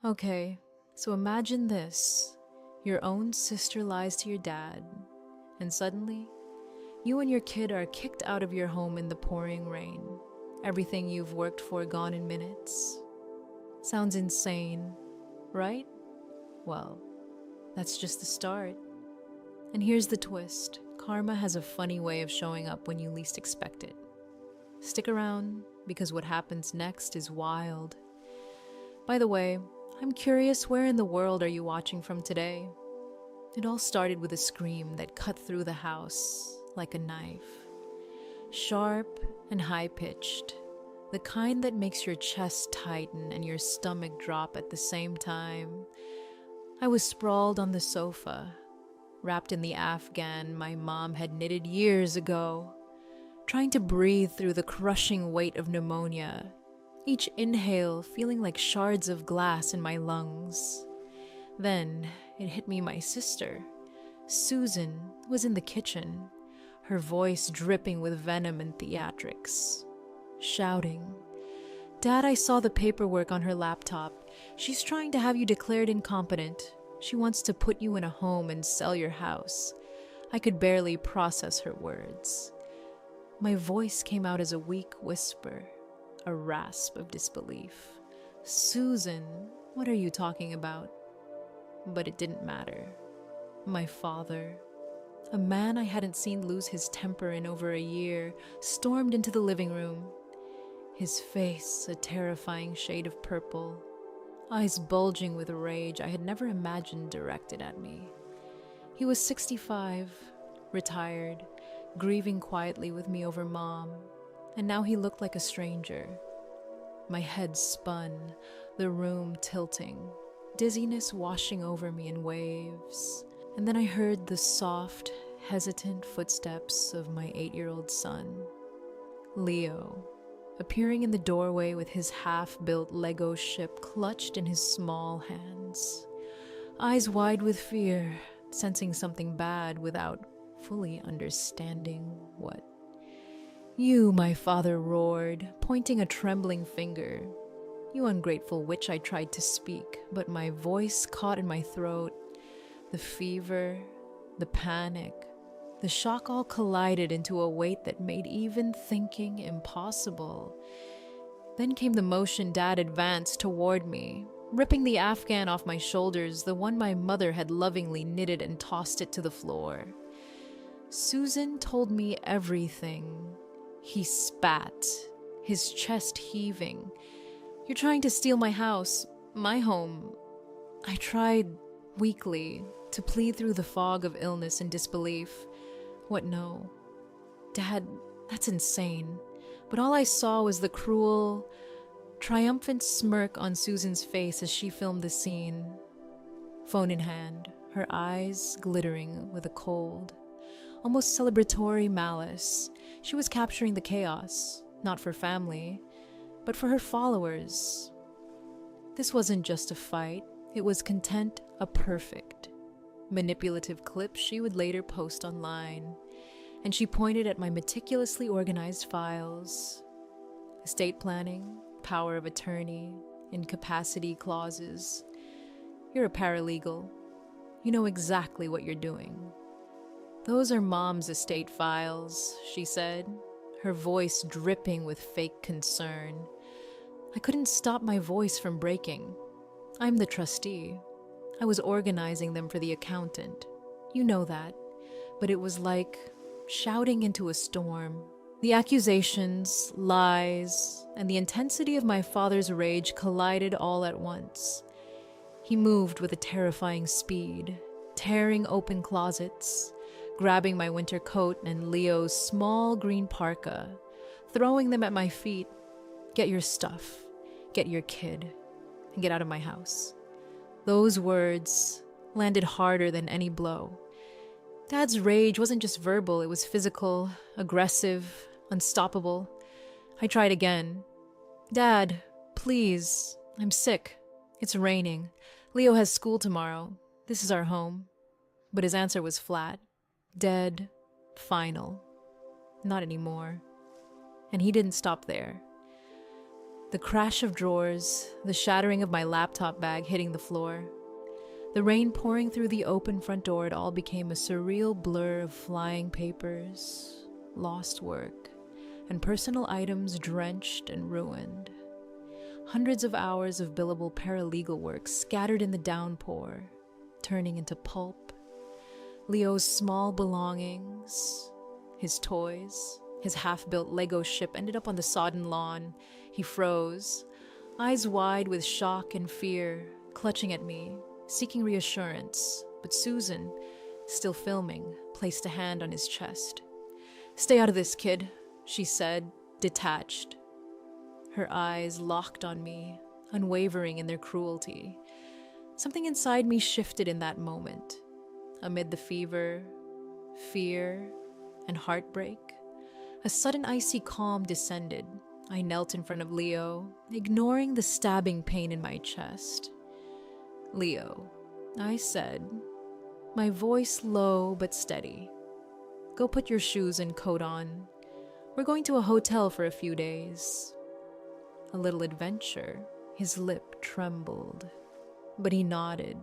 Okay, so imagine this. Your own sister lies to your dad, and suddenly, you and your kid are kicked out of your home in the pouring rain. Everything you've worked for gone in minutes. Sounds insane, right? Well, that's just the start. And here's the twist. Karma has a funny way of showing up when you least expect it. Stick around, because what happens next is wild. By the way, I'm curious, where in the world are you watching from today? It all started with a scream that cut through the house like a knife. Sharp and high-pitched, the kind that makes your chest tighten and your stomach drop at the same time. I was sprawled on the sofa, wrapped in the afghan my mom had knitted years ago, trying to breathe through the crushing weight of pneumonia, each inhale feeling like shards of glass in my lungs. Then it hit me. My sister, Susan, was in the kitchen, her voice dripping with venom and theatrics, shouting, "Dad, I saw the paperwork on her laptop. She's trying to have you declared incompetent. She wants to put you in a home and sell your house." I could barely process her words. My voice came out as a weak whisper, a rasp of disbelief. "Susan, what are you talking about?" But it didn't matter. My father, a man I hadn't seen lose his temper in over a year, stormed into the living room. His face a terrifying shade of purple, eyes bulging with rage I had never imagined directed at me. He was 65, retired, grieving quietly with me over Mom, and now he looked like a stranger. My head spun, the room tilting, dizziness washing over me in waves. And then I heard the soft, hesitant footsteps of my 8-year-old son, Leo, appearing in the doorway with his half-built Lego ship clutched in his small hands. Eyes wide with fear, sensing something bad without fully understanding what. "You," my father roared, pointing a trembling finger. "You ungrateful witch," I tried to speak, but my voice caught in my throat. The fever, the panic, the shock all collided into a weight that made even thinking impossible. Then came the motion. Dad advanced toward me, ripping the afghan off my shoulders, the one my mother had lovingly knitted, and tossed it to the floor. "Susan told me everything." He spat, his chest heaving. "You're trying to steal my house, my home." I tried, weakly, to plead through the fog of illness and disbelief. What, no? "Dad, that's insane." But all I saw was the cruel, triumphant smirk on Susan's face as she filmed the scene. Phone in hand, her eyes glittering with a cold, almost celebratory malice. She was capturing the chaos, not for family, but for her followers. This wasn't just a fight, it was content, a perfect, manipulative clip she would later post online. And she pointed at my meticulously organized files: estate planning, power of attorney, incapacity clauses. "You're a paralegal. You know exactly what you're doing." "Those are Mom's estate files," she said, her voice dripping with fake concern. I couldn't stop my voice from breaking. "I'm the trustee. I was organizing them for the accountant. You know that." But it was like shouting into a storm. The accusations, lies, and the intensity of my father's rage collided all at once. He moved with a terrifying speed, tearing open closets, grabbing my winter coat and Leo's small green parka, throwing them at my feet. "Get your stuff, get your kid, and get out of my house." Those words landed harder than any blow. Dad's rage wasn't just verbal, it was physical, aggressive, unstoppable. I tried again. "Dad, please, I'm sick. It's raining. Leo has school tomorrow. This is our home." But his answer was flat, dead, final. Not anymore. And he didn't stop there. The crash of drawers, the shattering of my laptop bag hitting the floor, the rain pouring through the open front door, it all became a surreal blur of flying papers, lost work, and personal items drenched and ruined. Hundreds of hours of billable paralegal work scattered in the downpour, turning into pulp. Leo's small belongings, his toys, his half-built Lego ship ended up on the sodden lawn. He froze, eyes wide with shock and fear, clutching at me, seeking reassurance. But Susan, still filming, placed a hand on his chest. "Stay out of this, kid," she said, detached. Her eyes locked on me, unwavering in their cruelty. Something inside me shifted in that moment. Amid the fever, fear, and heartbreak, a sudden icy calm descended. I knelt in front of Leo, ignoring the stabbing pain in my chest. "Leo," I said, my voice low but steady, "go put your shoes and coat on. We're going to a hotel for a few days." A little adventure. His lip trembled, but he nodded,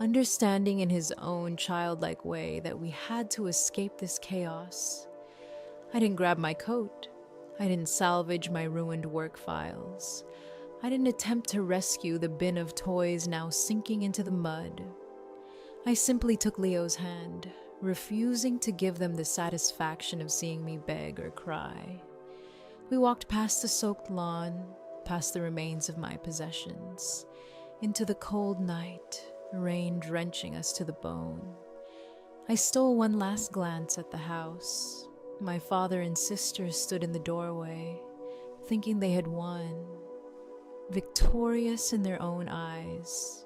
understanding in his own childlike way that we had to escape this chaos. I didn't grab my coat. I didn't salvage my ruined work files. I didn't attempt to rescue the bin of toys now sinking into the mud. I simply took Leo's hand, refusing to give them the satisfaction of seeing me beg or cry. We walked past the soaked lawn, past the remains of my possessions, into the cold night, rain drenching us to the bone. I stole one last glance at the house. My father and sister stood in the doorway, thinking they had won, victorious in their own eyes.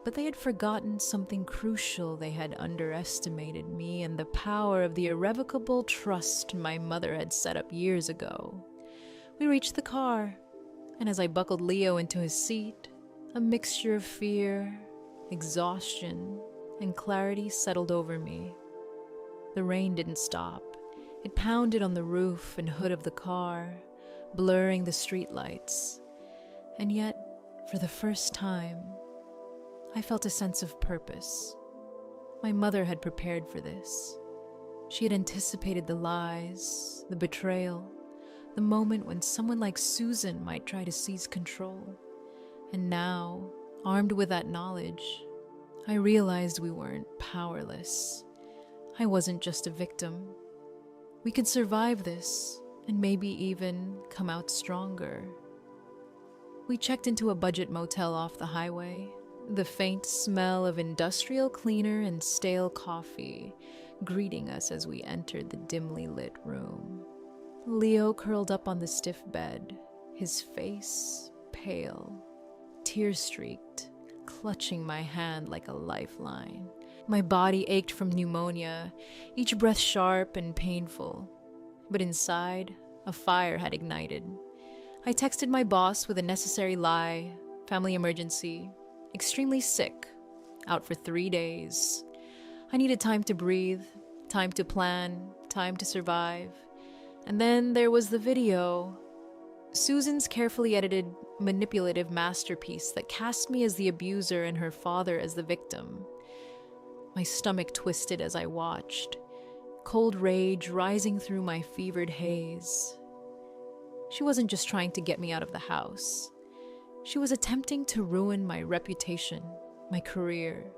But they had forgotten something crucial. They had underestimated me and the power of the irrevocable trust my mother had set up years ago. We reached the car, and as I buckled Leo into his seat, a mixture of fear, exhaustion, and clarity settled over me. The rain didn't stop. It pounded on the roof and hood of the car, blurring the streetlights. And yet, for the first time, I felt a sense of purpose. My mother had prepared for this. She had anticipated the lies, the betrayal, the moment when someone like Susan might try to seize control. And now, armed with that knowledge, I realized we weren't powerless. I wasn't just a victim. We could survive this, and maybe even come out stronger. We checked into a budget motel off the highway, the faint smell of industrial cleaner and stale coffee greeting us as we entered the dimly lit room. Leo curled up on the stiff bed, his face pale, tear-streaked, clutching my hand like a lifeline. My body ached from pneumonia, each breath sharp and painful. But inside, a fire had ignited. I texted my boss with a necessary lie, family emergency, extremely sick, out for 3 days. I needed time to breathe, time to plan, time to survive. And then there was the video. Susan's carefully edited, manipulative masterpiece that cast me as the abuser and her father as the victim. My stomach twisted as I watched, cold rage rising through my fevered haze. She wasn't just trying to get me out of the house. She was attempting to ruin my reputation, my career,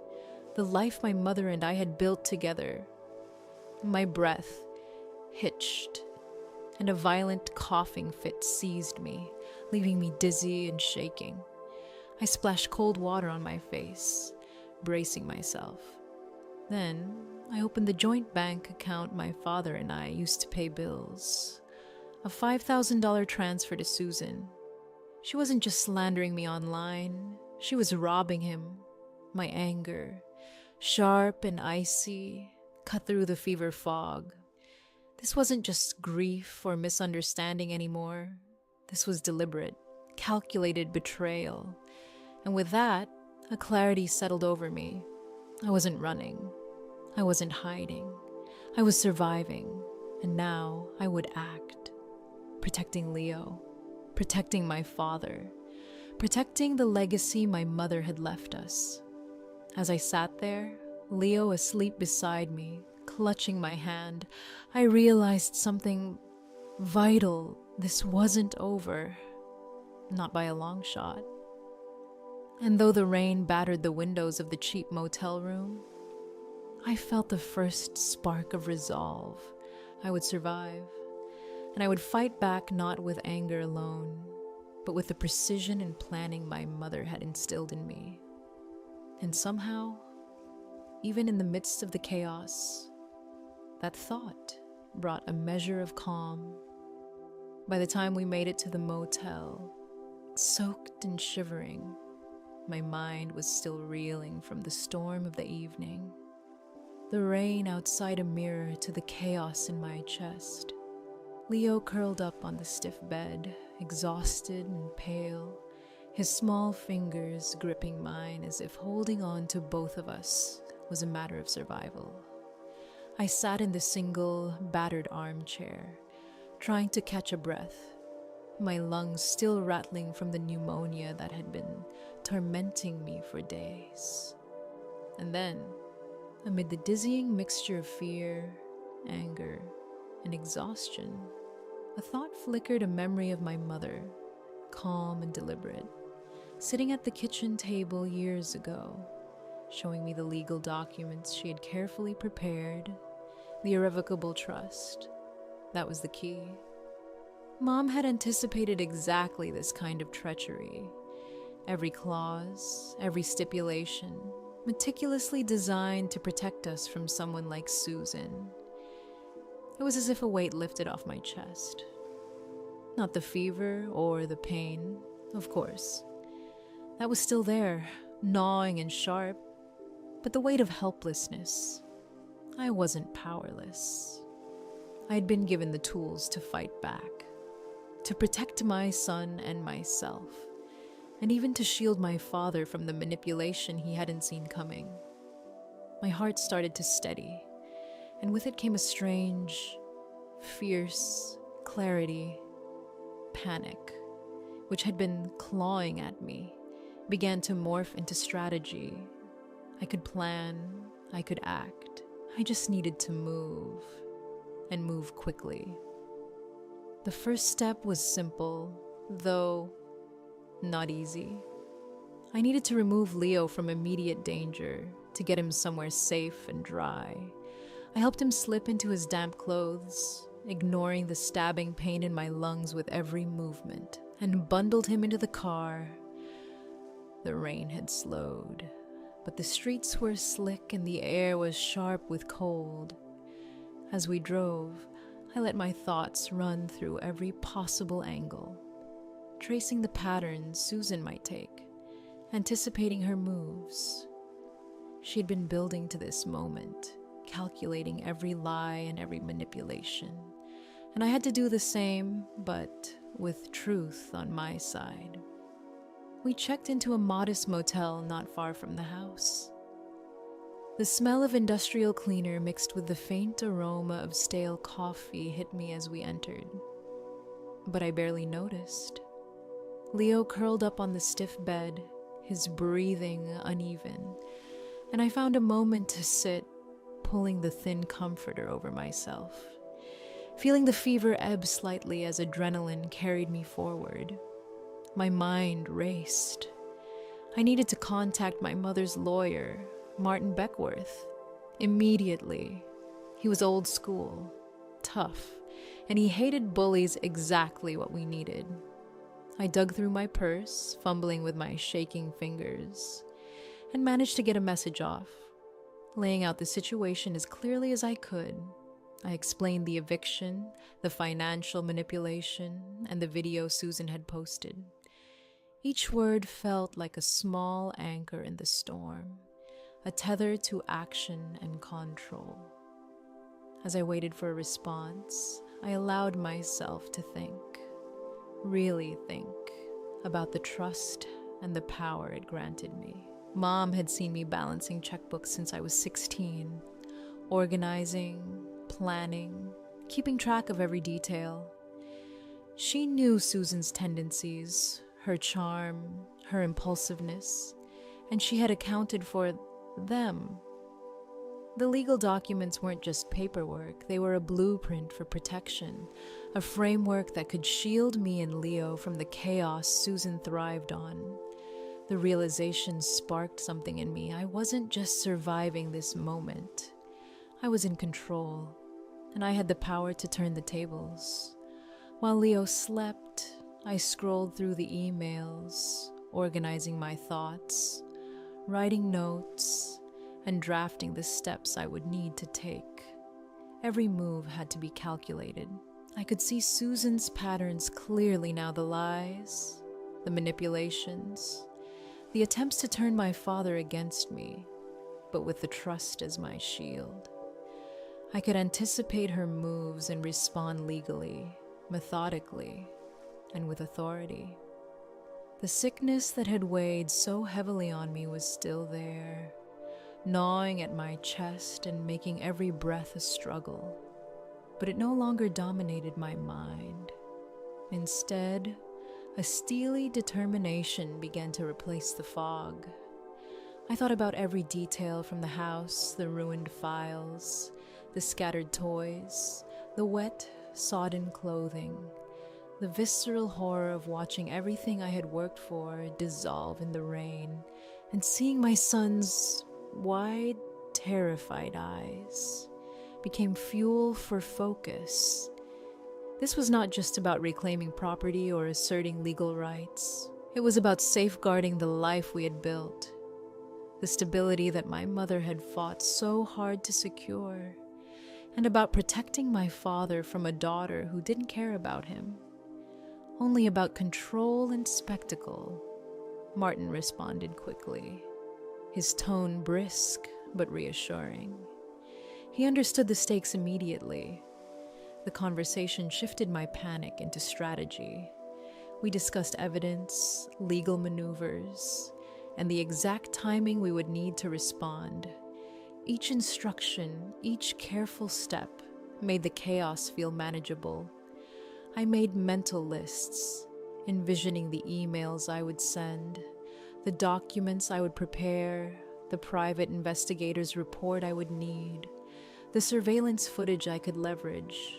the life my mother and I had built together. My breath hitched, and a violent coughing fit seized me, leaving me dizzy and shaking. I splashed cold water on my face, bracing myself. Then, I opened the joint bank account my father and I used to pay bills. A $5,000 transfer to Susan. She wasn't just slandering me online, she was robbing him. My anger, sharp and icy, cut through the fever fog. This wasn't just grief or misunderstanding anymore. This was deliberate, calculated betrayal. And with that, a clarity settled over me. I wasn't running. I wasn't hiding. I was surviving. And now I would act. Protecting Leo. protecting my father, protecting the legacy my mother had left us. As I sat there, Leo asleep beside me, clutching my hand, I realized something vital. This wasn't over. Not by a long shot. And though the rain battered the windows of the cheap motel room, I felt the first spark of resolve. I would survive, and I would fight back not with anger alone, but with the precision and planning my mother had instilled in me. And somehow, even in the midst of the chaos, that thought brought a measure of calm. By the time we made it to the motel, soaked and shivering, my mind was still reeling from the storm of the evening. The rain outside a mirror to the chaos in my chest. Leo curled up on the stiff bed, exhausted and pale, his small fingers gripping mine as if holding on to both of us was a matter of survival. I sat in the single, battered armchair, trying to catch a breath, my lungs still rattling from the pneumonia that had been tormenting me for days. And then, amid the dizzying mixture of fear, anger, and exhaustion, a thought flickered, a memory of my mother, calm and deliberate, sitting at the kitchen table years ago, showing me the legal documents she had carefully prepared, the irrevocable trust. That was the key. Mom had anticipated exactly this kind of treachery. Every clause, every stipulation, meticulously designed to protect us from someone like Susan. It was as if a weight lifted off my chest. Not the fever or the pain, of course. That was still there, gnawing and sharp, but the weight of helplessness. I wasn't powerless. I had been given the tools to fight back, to protect my son and myself, and even to shield my father from the manipulation he hadn't seen coming. My heart started to steady, and with it came a strange, fierce clarity, panic, which had been clawing at me, began to morph into strategy. I could plan, I could act. I just needed to move, and move quickly. The first step was simple, though not easy. I needed to remove Leo from immediate danger, to get him somewhere safe and dry. I helped him slip into his damp clothes, ignoring the stabbing pain in my lungs with every movement, and bundled him into the car. The rain had slowed, but the streets were slick and the air was sharp with cold. As we drove, I let my thoughts run through every possible angle, tracing the patterns Susan might take, anticipating her moves. She'd been building to this moment, calculating every lie and every manipulation, and I had to do the same, but with truth on my side. We checked into a modest motel not far from the house. The smell of industrial cleaner mixed with the faint aroma of stale coffee hit me as we entered, but I barely noticed. Leo curled up on the stiff bed, his breathing uneven, and I found a moment to sit, pulling the thin comforter over myself, feeling the fever ebb slightly as adrenaline carried me forward. My mind raced. I needed to contact my mother's lawyer, Martin Beckworth, immediately. He was old school, tough, and he hated bullies exactly what we needed. I dug through my purse, fumbling with my shaking fingers, and managed to get a message off. Laying out the situation as clearly as I could, I explained the eviction, the financial manipulation, and the video Susan had posted. Each word felt like a small anchor in the storm, a tether to action and control. As I waited for a response, I allowed myself to think, really think, about the trust and the power it granted me. Mom had seen me balancing checkbooks since I was 16, organizing, planning, keeping track of every detail. She knew Susan's tendencies, her charm, her impulsiveness, and she had accounted for them. The legal documents weren't just paperwork, they were a blueprint for protection, a framework that could shield me and Leo from the chaos Susan thrived on. The realization sparked something in me. I wasn't just surviving this moment. I was in control, and I had the power to turn the tables. While Leo slept, I scrolled through the emails, organizing my thoughts, writing notes, and drafting the steps I would need to take. Every move had to be calculated. I could see Susan's patterns clearly now: the lies, the manipulations, the attempts to turn my father against me, but with the trust as my shield. I could anticipate her moves and respond legally, methodically, and with authority. The sickness that had weighed so heavily on me was still there, gnawing at my chest and making every breath a struggle. But it no longer dominated my mind. Instead, a steely determination began to replace the fog. I thought about every detail from the house, the ruined files, the scattered toys, the wet, sodden clothing, the visceral horror of watching everything I had worked for dissolve in the rain, and seeing my son's wide, terrified eyes became fuel for focus. This was not just about reclaiming property or asserting legal rights. It was about safeguarding the life we had built, the stability that my mother had fought so hard to secure, and about protecting my father from a daughter who didn't care about him, only about control and spectacle. Martin responded quickly, his tone brisk but reassuring. He understood the stakes immediately. The conversation shifted my panic into strategy. We discussed evidence, legal maneuvers, and the exact timing we would need to respond. Each instruction, each careful step made the chaos feel manageable. I made mental lists, envisioning the emails I would send, the documents I would prepare, the private investigator's report I would need, the surveillance footage I could leverage.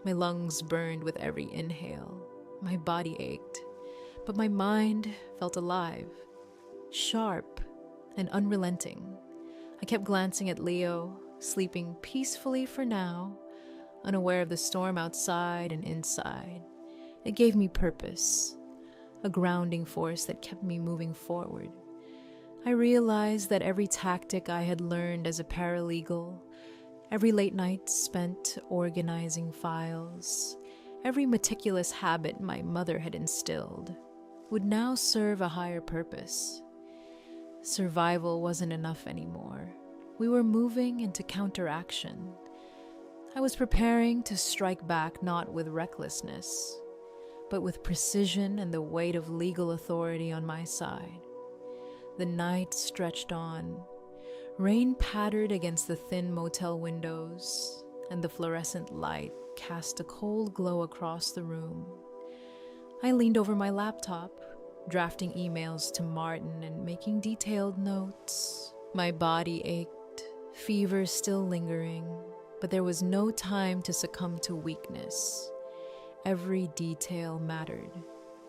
My lungs burned with every inhale. My body ached, but my mind felt alive, sharp and unrelenting. I kept glancing at Leo, sleeping peacefully for now, unaware of the storm outside and inside. It gave me purpose, a grounding force that kept me moving forward. I realized that every tactic I had learned as a paralegal, every late night spent organizing files, every meticulous habit my mother had instilled, would now serve a higher purpose. Survival wasn't enough anymore. We were moving into counteraction. I was preparing to strike back not with recklessness, but with precision and the weight of legal authority on my side. The night stretched on. Rain pattered against the thin motel windows, and the fluorescent light cast a cold glow across the room. I leaned over my laptop, drafting emails to Martin and making detailed notes. My body ached, fever still lingering, but there was no time to succumb to weakness. Every detail mattered.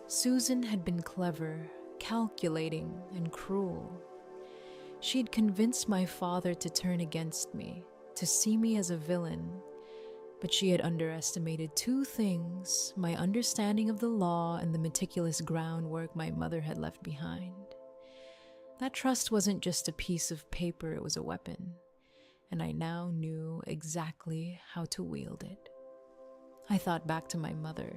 Susan had been clever, calculating, and cruel. She had convinced my father to turn against me, to see me as a villain, but she had underestimated two things: my understanding of the law and the meticulous groundwork my mother had left behind. That trust wasn't just a piece of paper, it was a weapon, and I now knew exactly how to wield it. I thought back to my mother,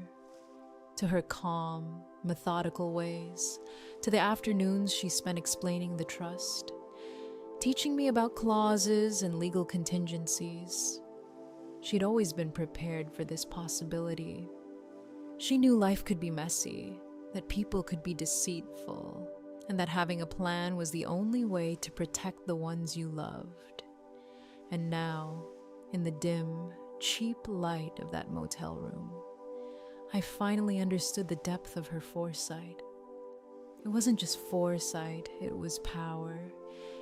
to her calm, methodical ways, to the afternoons she spent explaining the trust, teaching me about clauses and legal contingencies. She'd always been prepared for this possibility. She knew life could be messy, that people could be deceitful, and that having a plan was the only way to protect the ones you loved. And now, in the dim, cheap light of that motel room, I finally understood the depth of her foresight. It wasn't just foresight, it was power.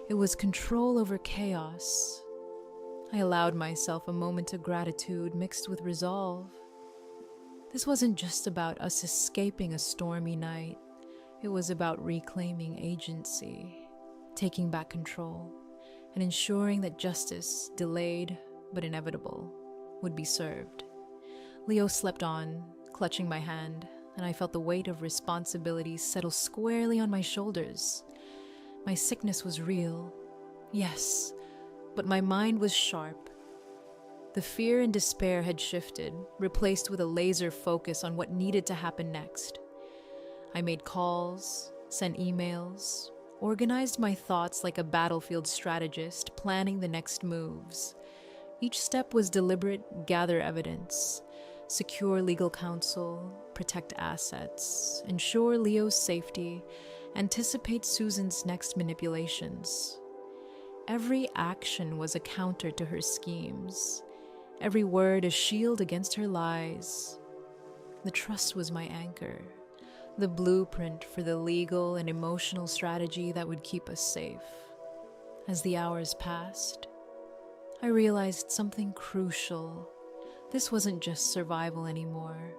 It was control over chaos. I allowed myself a moment of gratitude mixed with resolve. This wasn't just about us escaping a stormy night. It was about reclaiming agency, taking back control, and ensuring that justice, delayed but inevitable, would be served. Leo slept on, clutching my hand, and I felt the weight of responsibility settle squarely on my shoulders. My sickness was real, yes, but my mind was sharp. The fear and despair had shifted, replaced with a laser focus on what needed to happen next. I made calls, sent emails, organized my thoughts like a battlefield strategist, planning the next moves. Each step was deliberate: gather evidence, secure legal counsel, protect assets, ensure Leo's safety, anticipate Susan's next manipulations. Every action was a counter to her schemes, every word a shield against her lies. The trust was my anchor, the blueprint for the legal and emotional strategy that would keep us safe. As the hours passed, I realized something crucial. This wasn't just survival anymore.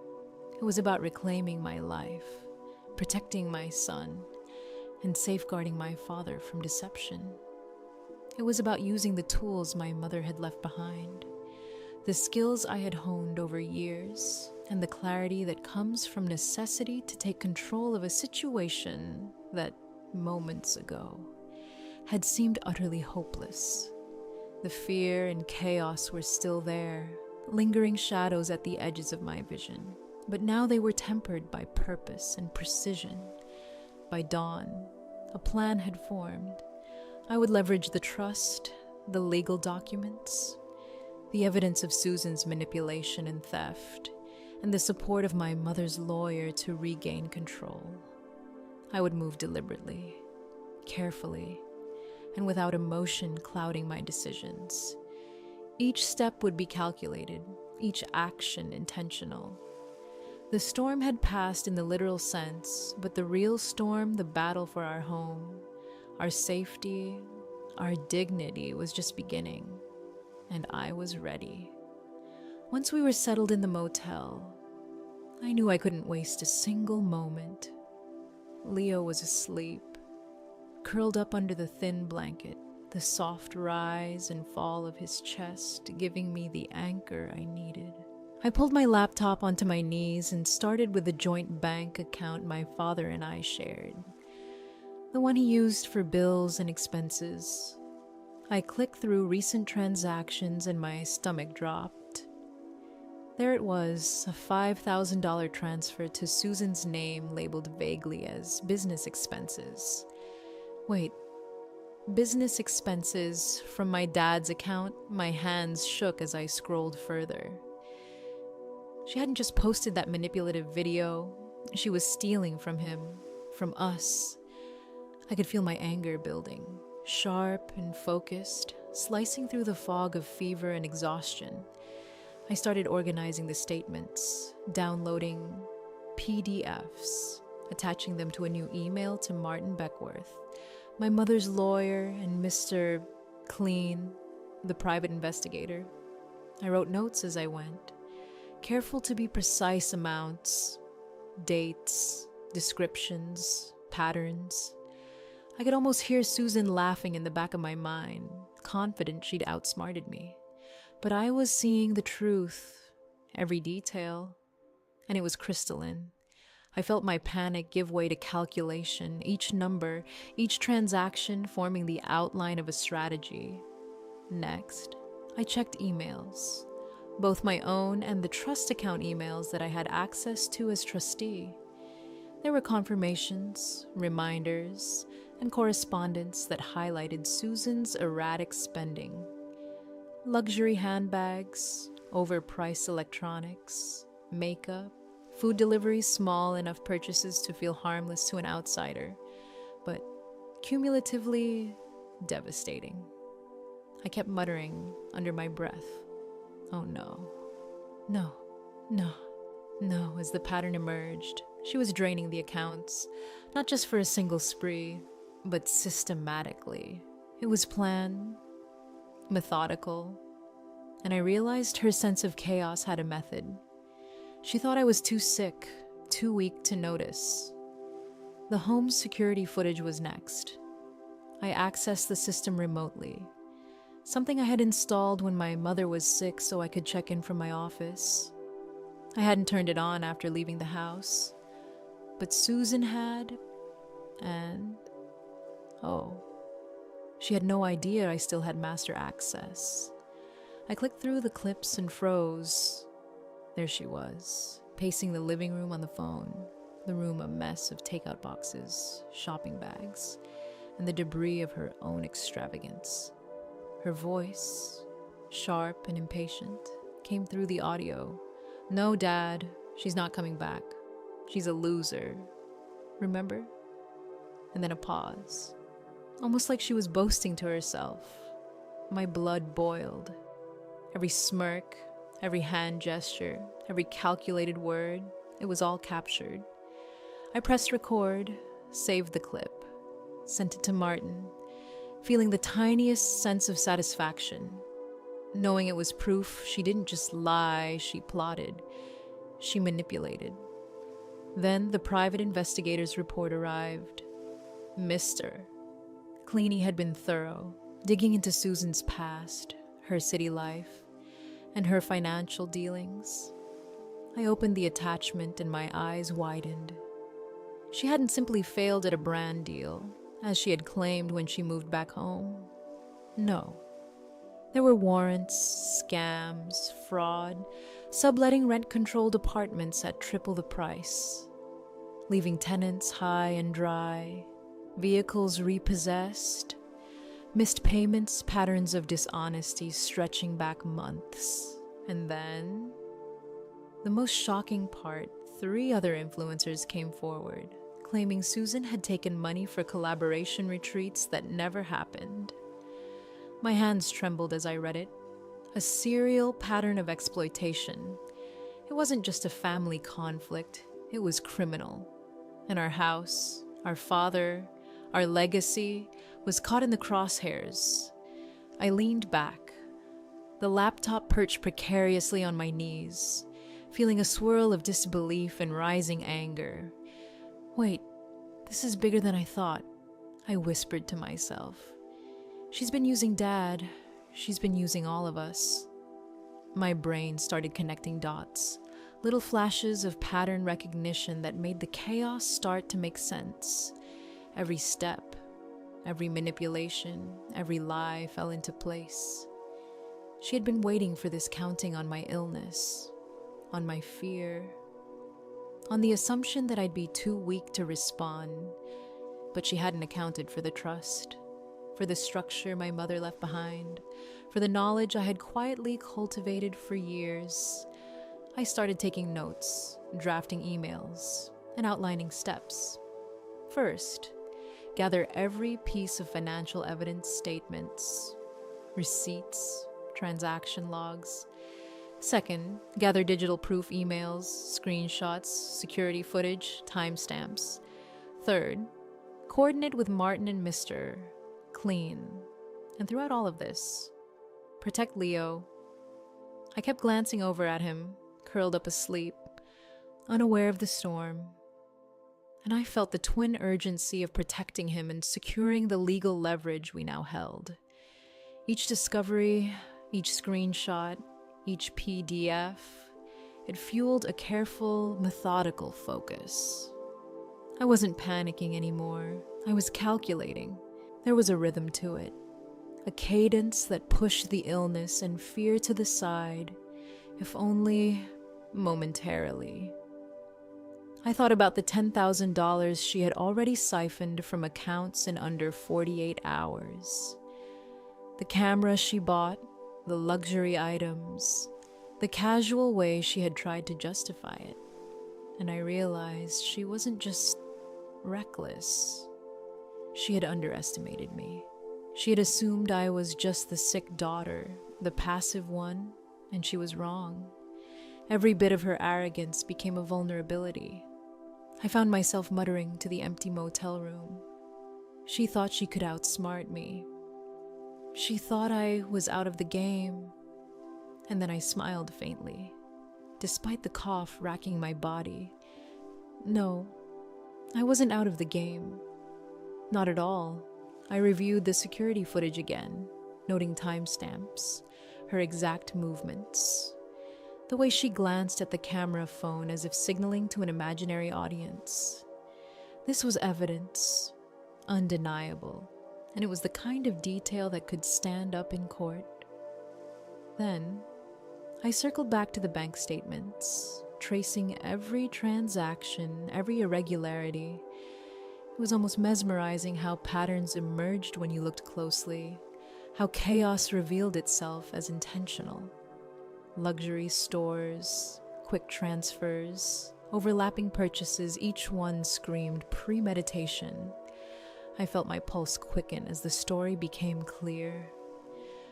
It was about reclaiming my life, protecting my son, and safeguarding my father from deception. It was about using the tools my mother had left behind, the skills I had honed over years, and the clarity that comes from necessity to take control of a situation that, moments ago, had seemed utterly hopeless. The fear and chaos were still there, lingering shadows at the edges of my vision, but now they were tempered by purpose and precision. By dawn, a plan had formed. I would leverage the trust, the legal documents, the evidence of Susan's manipulation and theft, and the support of my mother's lawyer to regain control. I would move deliberately, carefully, and without emotion clouding my decisions. Each step would be calculated, each action intentional. The storm had passed in the literal sense, but the real storm, the battle for our home, our safety, our dignity, was just beginning, and I was ready. Once we were settled in the motel, I knew I couldn't waste a single moment. Leo was asleep, curled up under the thin blanket, the soft rise and fall of his chest giving me the anchor I needed. I pulled my laptop onto my knees and started with the joint bank account my father and I shared, the one he used for bills and expenses. I clicked through recent transactions and my stomach dropped. There it was, a $5,000 transfer to Susan's name labeled vaguely as business expenses. Wait, business expenses from my dad's account? My hands shook as I scrolled further. She hadn't just posted that manipulative video. She was stealing from him, from us. I could feel my anger building, sharp and focused, slicing through the fog of fever and exhaustion. I started organizing the statements, downloading PDFs, attaching them to a new email to Martin Beckworth, my mother's lawyer, and Mr. Clean, the private investigator. I wrote notes as I went, careful to be precise amounts, dates, descriptions, patterns. I could almost hear Susan laughing in the back of my mind, confident she'd outsmarted me. But I was seeing the truth, every detail, and it was crystalline. I felt my panic give way to calculation, each number, each transaction forming the outline of a strategy. Next, I checked emails, both my own and the trust account emails that I had access to as trustee. There were confirmations, reminders, and correspondence that highlighted Susan's erratic spending. Luxury handbags, overpriced electronics, makeup, food deliveries, small enough purchases to feel harmless to an outsider, but cumulatively devastating. I kept muttering under my breath, "Oh no, no, no." No, as the pattern emerged, she was draining the accounts, not just for a single spree, but systematically. It was planned, methodical, and I realized her sense of chaos had a method. She thought I was too sick, too weak to notice. The home security footage was next. I accessed the system remotely, something I had installed when my mother was sick so I could check in from my office. I hadn't turned it on after leaving the house, but Susan had, and she had no idea I still had master access. I clicked through the clips and froze. There she was, pacing the living room on the phone, the room a mess of takeout boxes, shopping bags, and the debris of her own extravagance. Her voice, sharp and impatient, came through the audio. "No, Dad, she's not coming back. She's a loser. Remember?" And then a pause, almost like she was boasting to herself. My blood boiled. Every smirk, every hand gesture, every calculated word, it was all captured. I pressed record, saved the clip, sent it to Martin, feeling the tiniest sense of satisfaction, knowing it was proof she didn't just lie, she plotted, she manipulated. Then the private investigator's report arrived. Mr. Cleany had been thorough, digging into Susan's past, her city life, and her financial dealings. I opened the attachment and my eyes widened. She hadn't simply failed at a brand deal, as she had claimed when she moved back home. No. There were warrants, scams, fraud, subletting rent-controlled apartments at triple the price, leaving tenants high and dry, vehicles repossessed, missed payments, patterns of dishonesty stretching back months. And then, the most shocking part, 3 other influencers came forward, claiming Susan had taken money for collaboration retreats that never happened. My hands trembled as I read it. A serial pattern of exploitation. It wasn't just a family conflict, it was criminal. And our house, our father, our legacy was caught in the crosshairs. I leaned back, the laptop perched precariously on my knees, feeling a swirl of disbelief and rising anger. Wait, this is bigger than I thought, I whispered to myself. She's been using Dad. She's been using all of us. My brain started connecting dots, little flashes of pattern recognition that made the chaos start to make sense. Every step, every manipulation, every lie fell into place. She had been waiting for this, counting on my illness, on my fear, on the assumption that I'd be too weak to respond, but she hadn't accounted for the trust, for the structure my mother left behind, for the knowledge I had quietly cultivated for years. I started taking notes, drafting emails, and outlining steps. First, gather every piece of financial evidence, statements, receipts, transaction logs. Second, gather digital proof emails, screenshots, security footage, timestamps. Third, coordinate with Martin and Mr. Clean. And throughout all of this, protect Leo. I kept glancing over at him, curled up asleep, unaware of the storm. And I felt the twin urgency of protecting him and securing the legal leverage we now held. Each discovery, each screenshot, each PDF, it fueled a careful, methodical focus. I wasn't panicking anymore. I was calculating. There was a rhythm to it, a cadence that pushed the illness and fear to the side, if only momentarily. I thought about the $10,000 she had already siphoned from accounts in under 48 hours. The camera she bought, the luxury items, the casual way she had tried to justify it. And I realized she wasn't just reckless. She had underestimated me. She had assumed I was just the sick daughter, the passive one, and she was wrong. Every bit of her arrogance became a vulnerability. I found myself muttering to the empty motel room. She thought she could outsmart me. She thought I was out of the game. And then I smiled faintly, despite the cough racking my body. No, I wasn't out of the game. Not at all. I reviewed the security footage again, noting timestamps, her exact movements, the way she glanced at the camera phone as if signaling to an imaginary audience. This was evidence, undeniable, and it was the kind of detail that could stand up in court. Then, I circled back to the bank statements, tracing every transaction, every irregularity. It was almost mesmerizing how patterns emerged when you looked closely, how chaos revealed itself as intentional. Luxury stores, quick transfers, overlapping purchases, each one screamed premeditation. I felt my pulse quicken as the story became clear.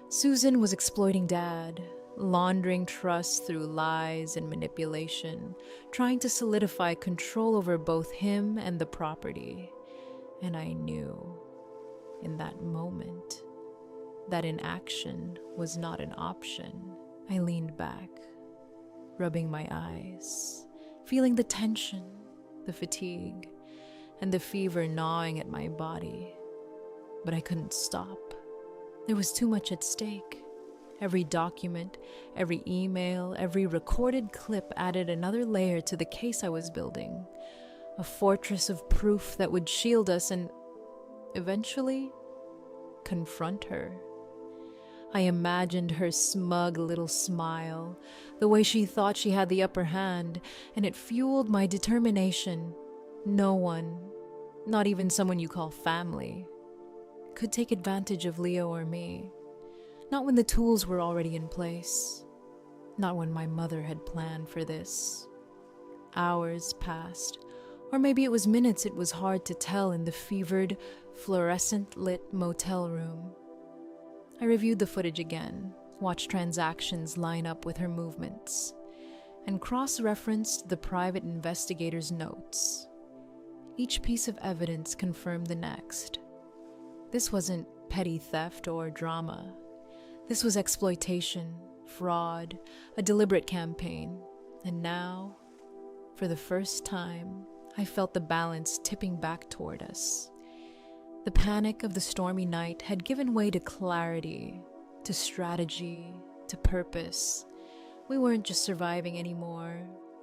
Susan was exploiting Dad, laundering trust through lies and manipulation, trying to solidify control over both him and the property. And I knew, in that moment, that inaction was not an option. I leaned back, rubbing my eyes, feeling the tension, the fatigue, and the fever gnawing at my body. But I couldn't stop. There was too much at stake. Every document, every email, every recorded clip added another layer to the case I was building. A fortress of proof that would shield us and, eventually, confront her. I imagined her smug little smile, the way she thought she had the upper hand, and it fueled my determination. No one, not even someone you call family, could take advantage of Leo or me. Not when the tools were already in place. Not when my mother had planned for this. Hours passed, or maybe it was minutes. It was hard to tell in the fevered, fluorescent-lit motel room. I reviewed the footage again, watched transactions line up with her movements, and cross-referenced the private investigator's notes. Each piece of evidence confirmed the next. This wasn't petty theft or drama. This was exploitation, fraud, a deliberate campaign. And now, for the first time, I felt the balance tipping back toward us. The panic of the stormy night had given way to clarity, to strategy, to purpose. We weren't just surviving anymore.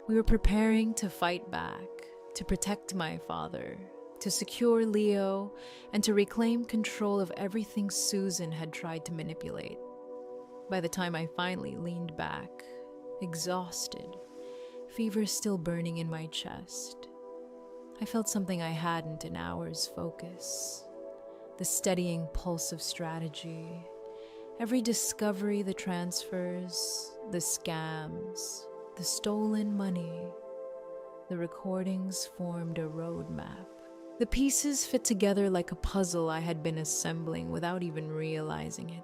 We were preparing to fight back, to protect my father, to secure Leo, and to reclaim control of everything Susan had tried to manipulate. By the time I finally leaned back, exhausted, fever still burning in my chest, I felt something I hadn't in hours: focus, the steadying pulse of strategy. Every discovery, the transfers, the scams, the stolen money, the recordings formed a roadmap. The pieces fit together like a puzzle I had been assembling without even realizing it.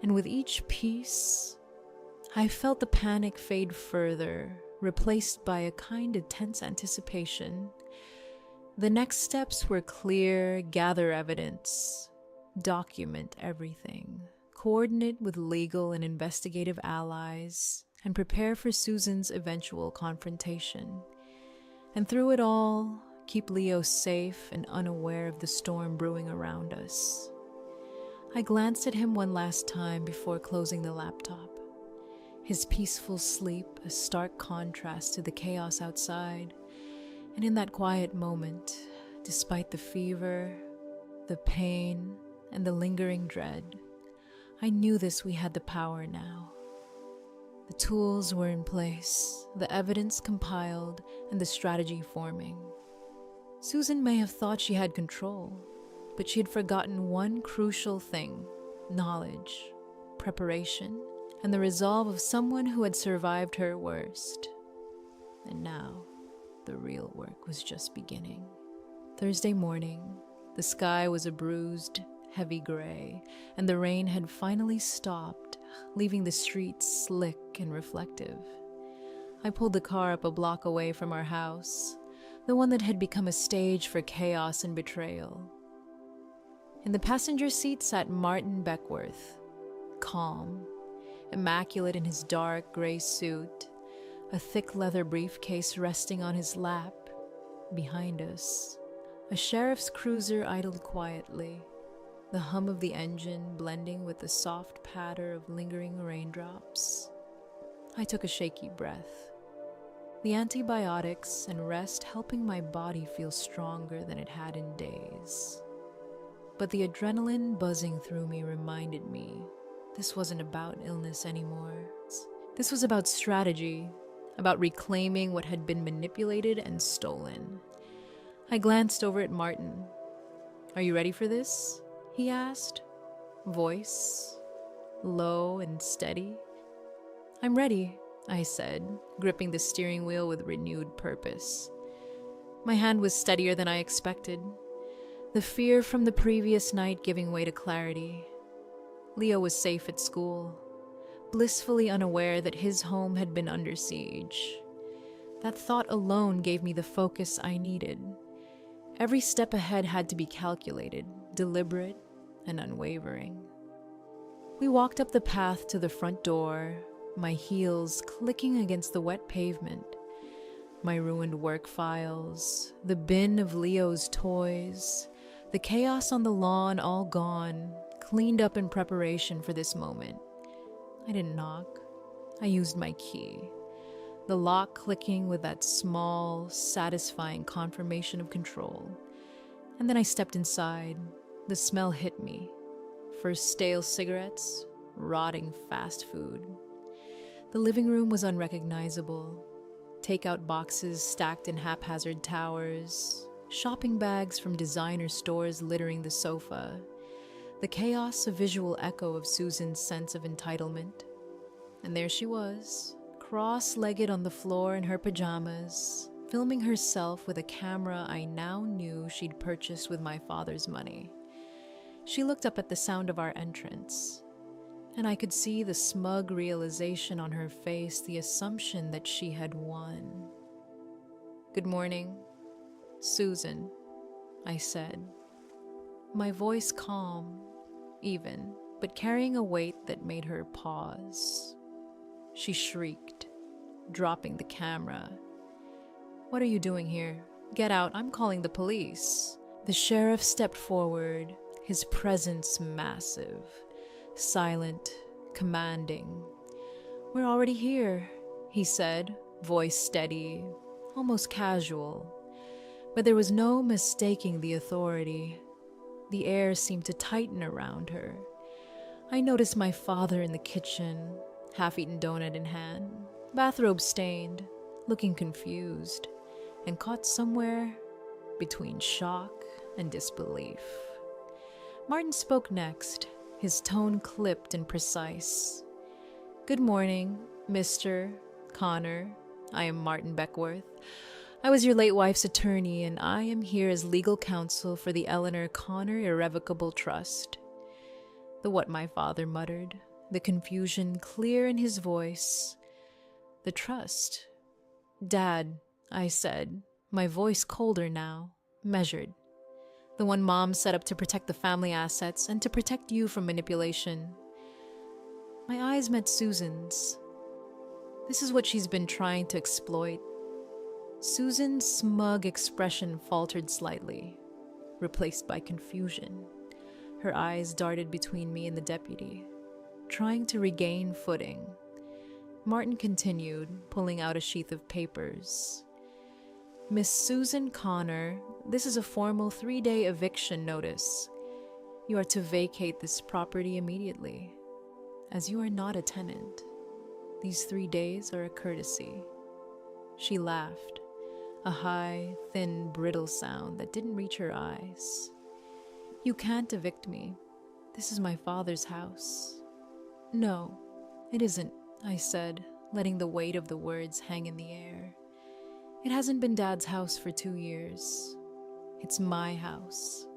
And with each piece, I felt the panic fade further, replaced by a kind of tense anticipation. The next steps were clear: gather evidence, document everything, coordinate with legal and investigative allies, and prepare for Susan's eventual confrontation. And through it all, keep Leo safe and unaware of the storm brewing around us. I glanced at him one last time before closing the laptop. His peaceful sleep, a stark contrast to the chaos outside. And in that quiet moment, despite the fever, the pain, and the lingering dread, I knew we had the power now. The tools were in place, the evidence compiled, and the strategy forming. Susan may have thought she had control, but she had forgotten one crucial thing: knowledge, preparation, and the resolve of someone who had survived her worst. And now, the real work was just beginning. Thursday morning, the sky was a bruised, heavy gray, and the rain had finally stopped, leaving the streets slick and reflective. I pulled the car up a block away from our house, the one that had become a stage for chaos and betrayal. In the passenger seat sat Martin Beckworth, calm, immaculate in his dark gray suit, a thick leather briefcase resting on his lap. Behind us, a sheriff's cruiser idled quietly, the hum of the engine blending with the soft patter of lingering raindrops. I took a shaky breath, the antibiotics and rest helping my body feel stronger than it had in days. But the adrenaline buzzing through me reminded me this wasn't about illness anymore. This was about strategy, about reclaiming what had been manipulated and stolen. I glanced over at Martin. "Are you ready for this?" he asked, voice low and steady. "I'm ready," I said, gripping the steering wheel with renewed purpose. My hand was steadier than I expected, the fear from the previous night giving way to clarity. Leo was safe at school, blissfully unaware that his home had been under siege. That thought alone gave me the focus I needed. Every step ahead had to be calculated, deliberate, and unwavering. We walked up the path to the front door, my heels clicking against the wet pavement. My ruined work files, the bin of Leo's toys, the chaos on the lawn all gone, cleaned up in preparation for this moment. I didn't knock. I used my key, the lock clicking with that small, satisfying confirmation of control. And then I stepped inside. The smell hit me. First stale cigarettes, rotting fast food. The living room was unrecognizable. Takeout boxes stacked in haphazard towers, shopping bags from designer stores littering the sofa. The chaos a visual echo of Susan's sense of entitlement. And there she was, cross-legged on the floor in her pajamas, filming herself with a camera I now knew she'd purchased with my father's money. She looked up at the sound of our entrance, and I could see the smug realization on her face, the assumption that she had won. "Good morning, Susan," I said, my voice calm, even, but carrying a weight that made her pause. She shrieked, dropping the camera. "What are you doing here? Get out, I'm calling the police." The sheriff stepped forward, his presence massive, silent, commanding. "We're already here," he said, voice steady, almost casual. But there was no mistaking the authority. The air seemed to tighten around her. I noticed my father in the kitchen, half-eaten donut in hand, bathrobe stained, looking confused, and caught somewhere between shock and disbelief. Martin spoke next, his tone clipped and precise. "Good morning, Mr. Connor. I am Martin Beckworth. I was your late wife's attorney, and I am here as legal counsel for the Eleanor Connor Irrevocable Trust." The what my father muttered, the confusion clear in his voice. "The trust?" "Dad," I said, my voice colder now, measured. "The one Mom set up to protect the family assets and to protect you from manipulation." My eyes met Susan's. This is what she's been trying to exploit. Susan's smug expression faltered slightly, replaced by confusion. Her eyes darted between me and the deputy, trying to regain footing. Martin continued, pulling out a sheath of papers. "Miss Susan Connor, this is a formal 3-day eviction notice. You are to vacate this property immediately, as you are not a tenant. These 3 days are a courtesy." She laughed, a high, thin, brittle sound that didn't reach her eyes. "You can't evict me. This is my father's house." "No, it isn't," I said, letting the weight of the words hang in the air. "It hasn't been Dad's house for 2 years. It's my house."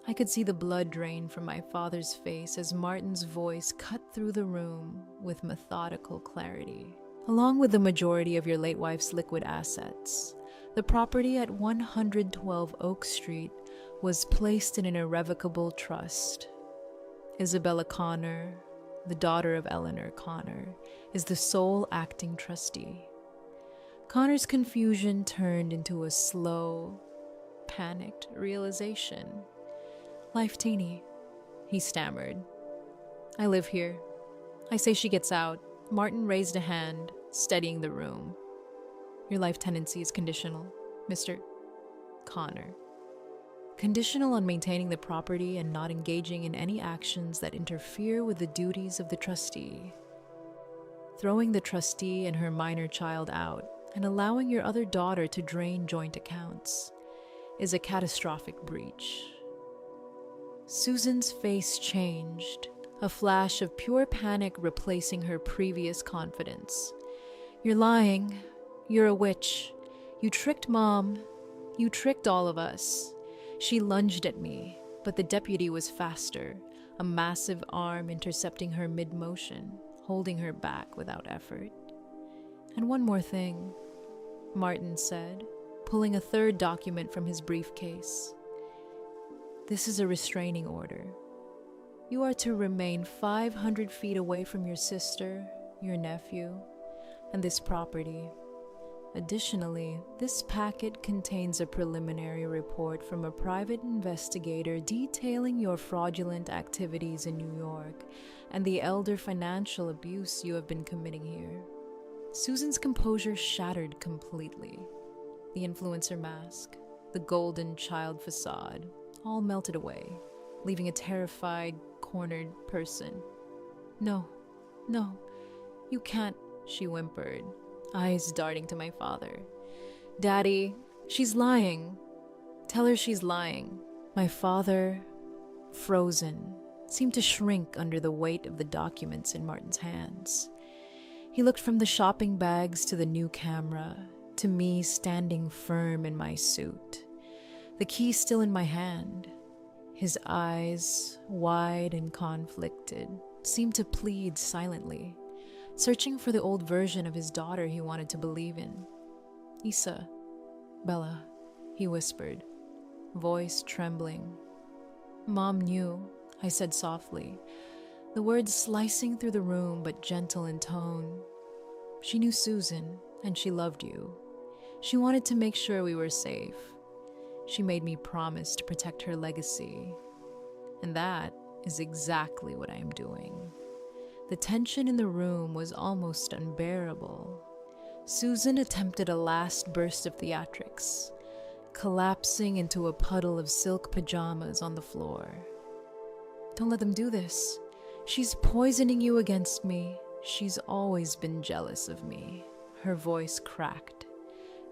I could see the blood drain from my father's face as Martin's voice cut through the room with methodical clarity. along with the majority of your late wife's liquid assets. The property at 112 Oak Street was placed in an irrevocable trust. Isabella Connor, the daughter of Eleanor Connor, is the sole acting trustee. Connor's confusion turned into a slow, panicked realization. "Life teeny," he stammered. "I live here. I say she gets out." Martin raised a hand, steadying the room. "Your life tenancy is conditional, Mr. Connor. Conditional on maintaining the property and not engaging in any actions that interfere with the duties of the trustee. Throwing the trustee and her minor child out and allowing your other daughter to drain joint accounts is a catastrophic breach." Susan's face changed, a flash of pure panic replacing her previous confidence. "You're lying. You're a witch. You tricked Mom. You tricked all of us." She lunged at me, but the deputy was faster, a massive arm intercepting her mid-motion, holding her back without effort. "And one more thing," Martin said, pulling a third document from his briefcase. "This is a restraining order. You are to remain 500 feet away from your sister, your nephew, and this property. Additionally, this packet contains a preliminary report from a private investigator detailing your fraudulent activities in New York and the elder financial abuse you have been committing here." Susan's composure shattered completely. The influencer mask, the golden child facade, all melted away, leaving a terrified, cornered person. No, you can't," she whimpered, eyes darting to my father. "Daddy, she's lying. Tell her she's lying." My father, frozen, seemed to shrink under the weight of the documents in Martin's hands. He looked from the shopping bags to the new camera, to me standing firm in my suit, the key still in my hand. His eyes, wide and conflicted, seemed to plead silently, searching for the old version of his daughter he wanted to believe in. "Isa, Bella," he whispered, voice trembling. "Mom knew," I said softly, the words slicing through the room but gentle in tone. "She knew Susan, and she loved you. She wanted to make sure we were safe. She made me promise to protect her legacy. And that is exactly what I am doing." The tension in the room was almost unbearable. Susan attempted a last burst of theatrics, collapsing into a puddle of silk pajamas on the floor. "Don't let them do this. She's poisoning you against me. She's always been jealous of me." Her voice cracked,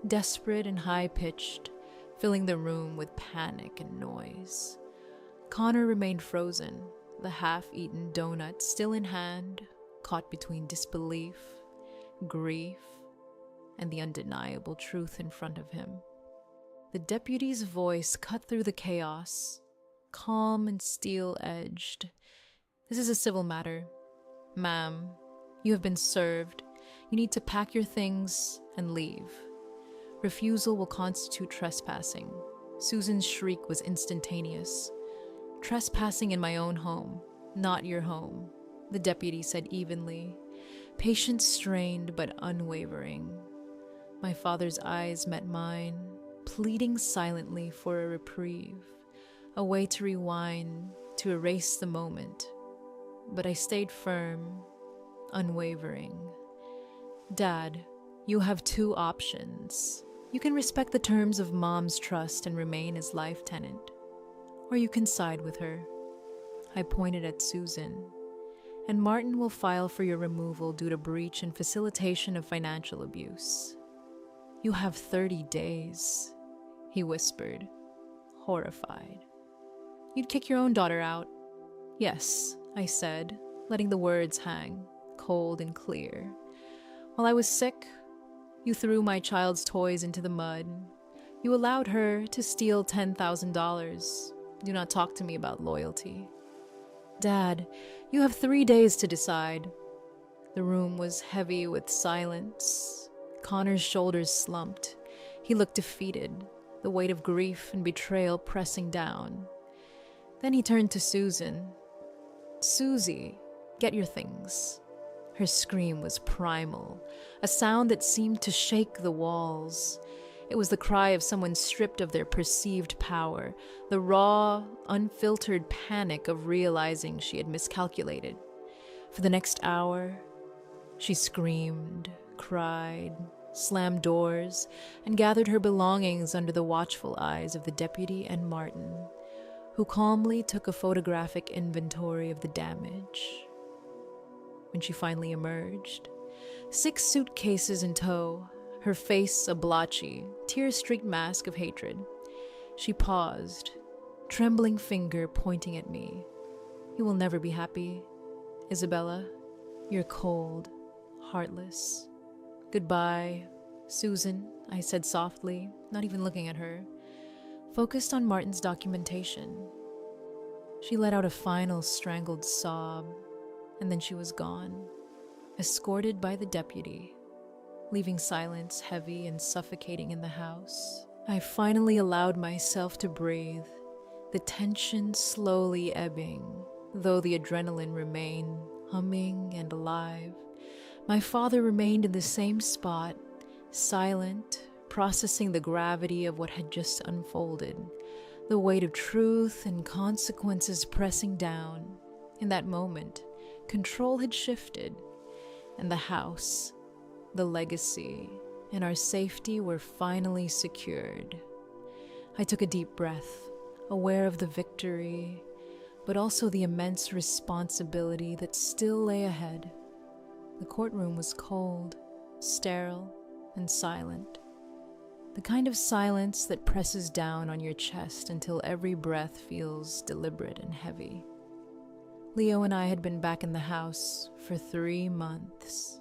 desperate and high-pitched, filling the room with panic and noise. Connor remained frozen, the half-eaten donut still in hand, caught between disbelief, grief, and the undeniable truth in front of him. The deputy's voice cut through the chaos, calm and steel-edged. "This is a civil matter. Ma'am, you have been served. You need to pack your things and leave. Refusal will constitute trespassing." Susan's shriek was instantaneous. "Trespassing in my own home, not your home," the deputy said evenly, patience strained but unwavering. My father's eyes met mine, pleading silently for a reprieve, a way to rewind, to erase the moment. But I stayed firm, unwavering. "Dad, you have two options. You can respect the terms of Mom's trust and remain as life tenant, or you can side with her." I pointed at Susan. "And Martin will file for your removal due to breach and facilitation of financial abuse." "You have 30 days, he whispered, horrified. "You'd kick your own daughter out." "Yes," I said, letting the words hang, cold and clear. "While I was sick, you threw my child's toys into the mud. You allowed her to steal $10,000. Do not talk to me about loyalty." "Dad, you have 3 days to decide." The room was heavy with silence. Connor's shoulders slumped. He looked defeated, the weight of grief and betrayal pressing down. Then he turned to Susan. "Susie, get your things." Her scream was primal, a sound that seemed to shake the walls. It was the cry of someone stripped of their perceived power, the raw, unfiltered panic of realizing she had miscalculated. For the next hour, she screamed, cried, slammed doors, and gathered her belongings under the watchful eyes of the deputy and Martin, who calmly took a photographic inventory of the damage. When she finally emerged, 6 suitcases in tow, her face a blotchy, tear-streaked mask of hatred, she paused, trembling finger pointing at me. "You will never be happy, Isabella. You're cold, heartless. Goodbye, Susan," I said softly, not even looking at her, focused on Martin's documentation. She let out a final strangled sob, and then she was gone, escorted by the deputy, leaving silence heavy and suffocating in the house. I finally allowed myself to breathe, the tension slowly ebbing, though the adrenaline remained humming and alive. My father remained in the same spot, silent, processing the gravity of what had just unfolded, the weight of truth and consequences pressing down. In that moment, control had shifted, and the house, the legacy, and our safety were finally secured. I took a deep breath, aware of the victory, but also the immense responsibility that still lay ahead. The courtroom was cold, sterile, and silent. The kind of silence that presses down on your chest until every breath feels deliberate and heavy. Leo and I had been back in the house for 3 months,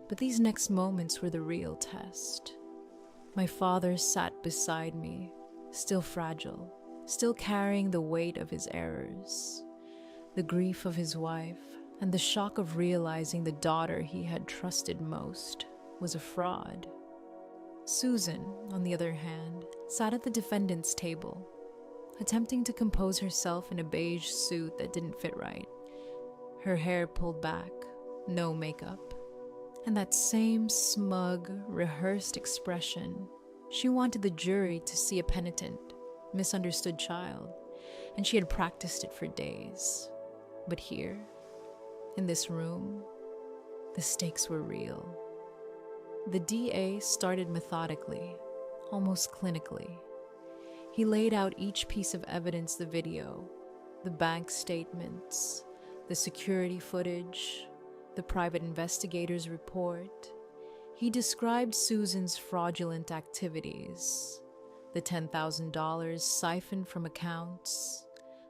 but these next moments were the real test. My father sat beside me, still fragile, still carrying the weight of his errors, the grief of his wife, and the shock of realizing the daughter he had trusted most was a fraud. Susan, on the other hand, sat at the defendant's table, attempting to compose herself in a beige suit that didn't fit right. Her hair pulled back, no makeup, and that same smug, rehearsed expression. She wanted the jury to see a penitent, misunderstood child, and she had practiced it for days. But here, in this room, the stakes were real. The DA started methodically, almost clinically. He laid out each piece of evidence: the video, the bank statements, the security footage, the private investigator's report. He described Susan's fraudulent activities, the $10,000 siphoned from accounts,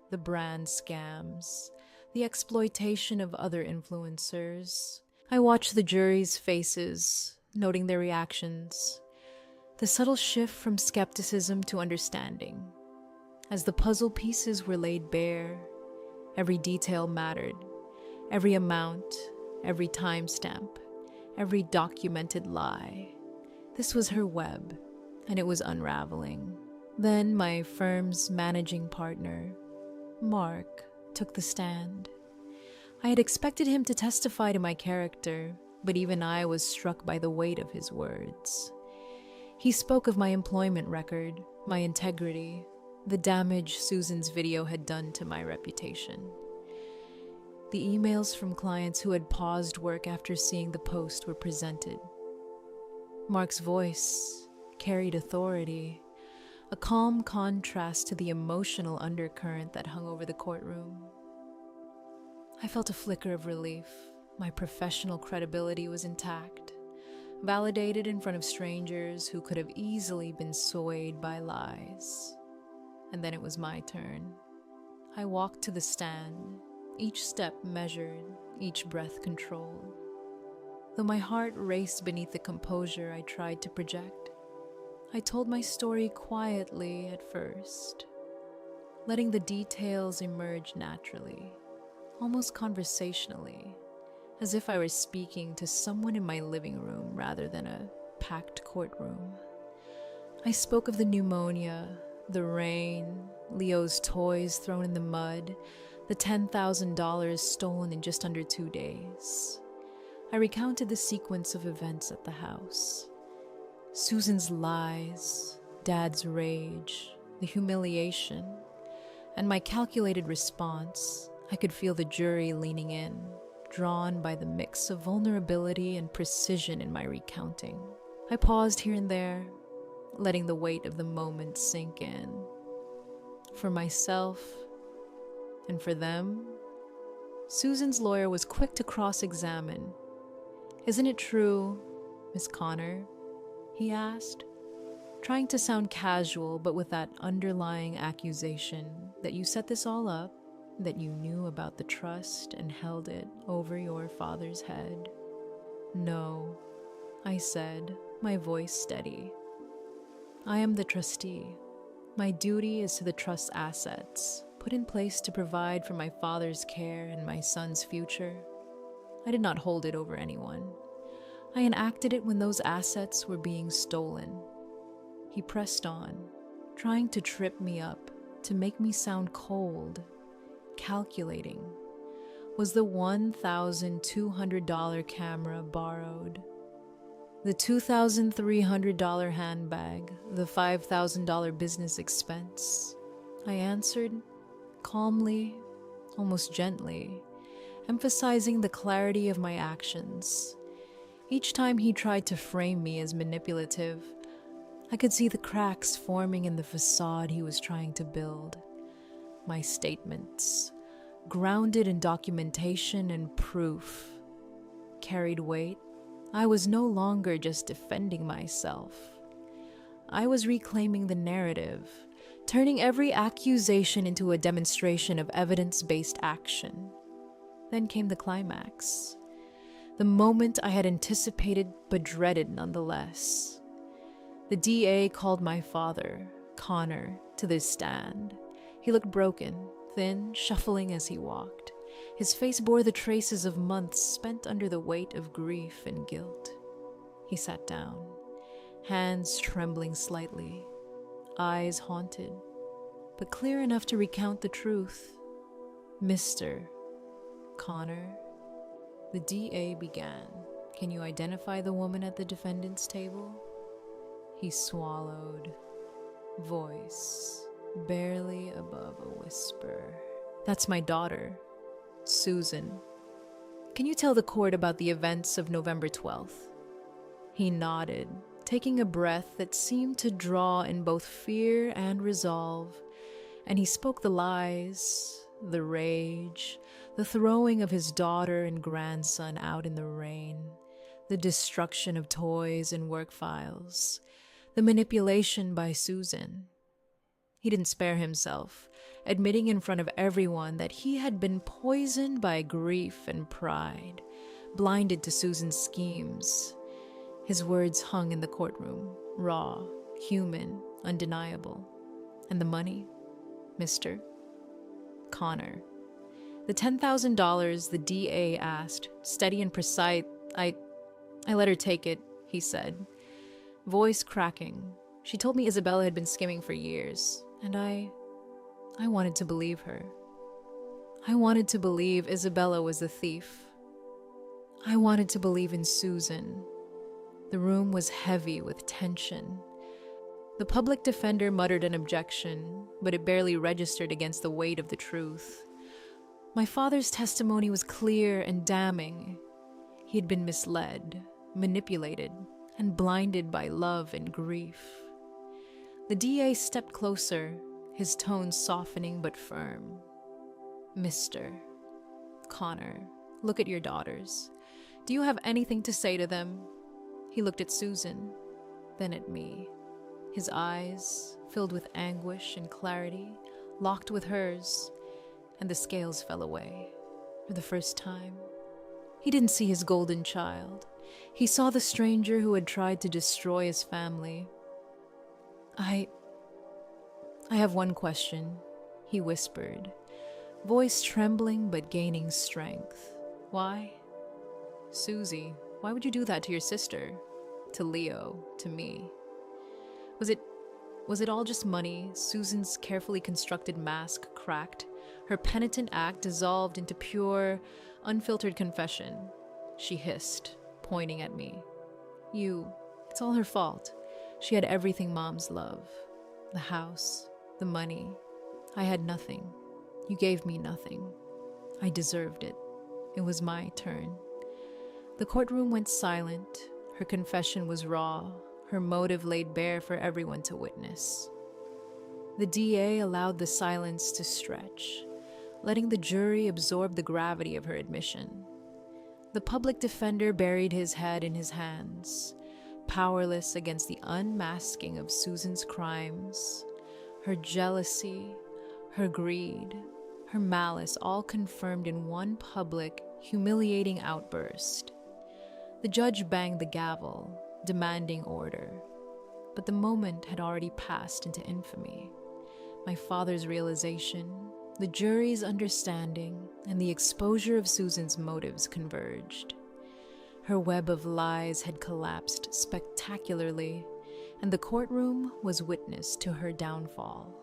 the brand scams, the exploitation of other influencers. I watched the jury's faces, noting their reactions, the subtle shift from skepticism to understanding. As the puzzle pieces were laid bare, every detail mattered, every amount, every timestamp, every documented lie. This was her web, and it was unraveling. Then my firm's managing partner, Mark, took the stand. I had expected him to testify to my character, but even I was struck by the weight of his words. He spoke of my employment record, my integrity, the damage Susan's video had done to my reputation. The emails from clients who had paused work after seeing the post were presented. Mark's voice carried authority, a calm contrast to the emotional undercurrent that hung over the courtroom. I felt a flicker of relief. My professional credibility was intact, validated in front of strangers who could have easily been swayed by lies. And then it was my turn. I walked to the stand, each step measured, each breath controlled. Though my heart raced beneath the composure I tried to project, I told my story quietly at first, letting the details emerge naturally, almost conversationally, as if I were speaking to someone in my living room rather than a packed courtroom. I spoke of the pneumonia, the rain, Leo's toys thrown in the mud, the $10,000 stolen in just under 2 days. I recounted the sequence of events at the house. Susan's lies, Dad's rage, the humiliation, and my calculated response. I could feel the jury leaning in, drawn by the mix of vulnerability and precision in my recounting. I paused here and there, letting the weight of the moment sink in. For myself and for them, Susan's lawyer was quick to cross-examine. "Isn't it true, Miss Connor?" he asked, trying to sound casual but with that underlying accusation that you set this all up, that you knew about the trust and held it over your father's head. "No," I said, my voice steady. "I am the trustee. My duty is to the trust's assets, put in place to provide for my father's care and my son's future. I did not hold it over anyone. I enacted it when those assets were being stolen." He pressed on, trying to trip me up, to make me sound cold, calculating. Was the $1,200 camera borrowed? The $2,300 handbag, the $5,000 business expense? I answered, calmly, almost gently, emphasizing the clarity of my actions. Each time he tried to frame me as manipulative, I could see the cracks forming in the facade he was trying to build. My statements, grounded in documentation and proof, carried weight. I was no longer just defending myself. I was reclaiming the narrative, turning every accusation into a demonstration of evidence-based action. Then came the climax. The moment I had anticipated but dreaded nonetheless. The DA called my father, Connor, to the stand. He looked broken, thin, shuffling as he walked. His face bore the traces of months spent under the weight of grief and guilt. He sat down, hands trembling slightly, eyes haunted, but clear enough to recount the truth. "Mr. Connor," the DA began, "can you identify the woman at the defendant's table?" He swallowed, voice barely above a whisper. "That's my daughter, Susan. Can you tell the court about the events of November 12th? He nodded, taking a breath that seemed to draw in both fear and resolve, and he spoke the lies, the rage, the throwing of his daughter and grandson out in the rain, the destruction of toys and work files, the manipulation by Susan. He didn't spare himself, admitting in front of everyone that he had been poisoned by grief and pride, blinded to Susan's schemes. His words hung in the courtroom, raw, human, undeniable. And the money, Mr. Connor. The $10,000 the DA asked, steady and precise. I let her take it, he said, voice cracking. She told me Isabella had been skimming for years, and I wanted to believe her. I wanted to believe Isabella was the thief. I wanted to believe in Susan. The room was heavy with tension. The public defender muttered an objection, but it barely registered against the weight of the truth. My father's testimony was clear and damning. He had been misled, manipulated, and blinded by love and grief. The DA stepped closer, his tone softening but firm. Mr. Connor, look at your daughters. Do you have anything to say to them? He looked at Susan, then at me. His eyes, filled with anguish and clarity, locked with hers, and the scales fell away. For the first time, he didn't see his golden child. He saw the stranger who had tried to destroy his family. I have one question, he whispered, voice trembling but gaining strength. Why? Susie, why would you do that to your sister? To Leo, to me? Was it all just money? Susan's carefully constructed mask cracked, her penitent act dissolved into pure, unfiltered confession. She hissed, pointing at me. It's all her fault. She had everything moms love. The house, the money. I had nothing. You gave me nothing. I deserved it. It was my turn. The courtroom went silent. Her confession was raw, her motive laid bare for everyone to witness. The DA allowed the silence to stretch, letting the jury absorb the gravity of her admission. The public defender buried his head in his hands, powerless against the unmasking of Susan's crimes, her jealousy, her greed, her malice, all confirmed in one public, humiliating outburst. The judge banged the gavel, demanding order. But the moment had already passed into infamy. My father's realization, the jury's understanding, and the exposure of Susan's motives converged. Her web of lies had collapsed spectacularly, and the courtroom was witness to her downfall.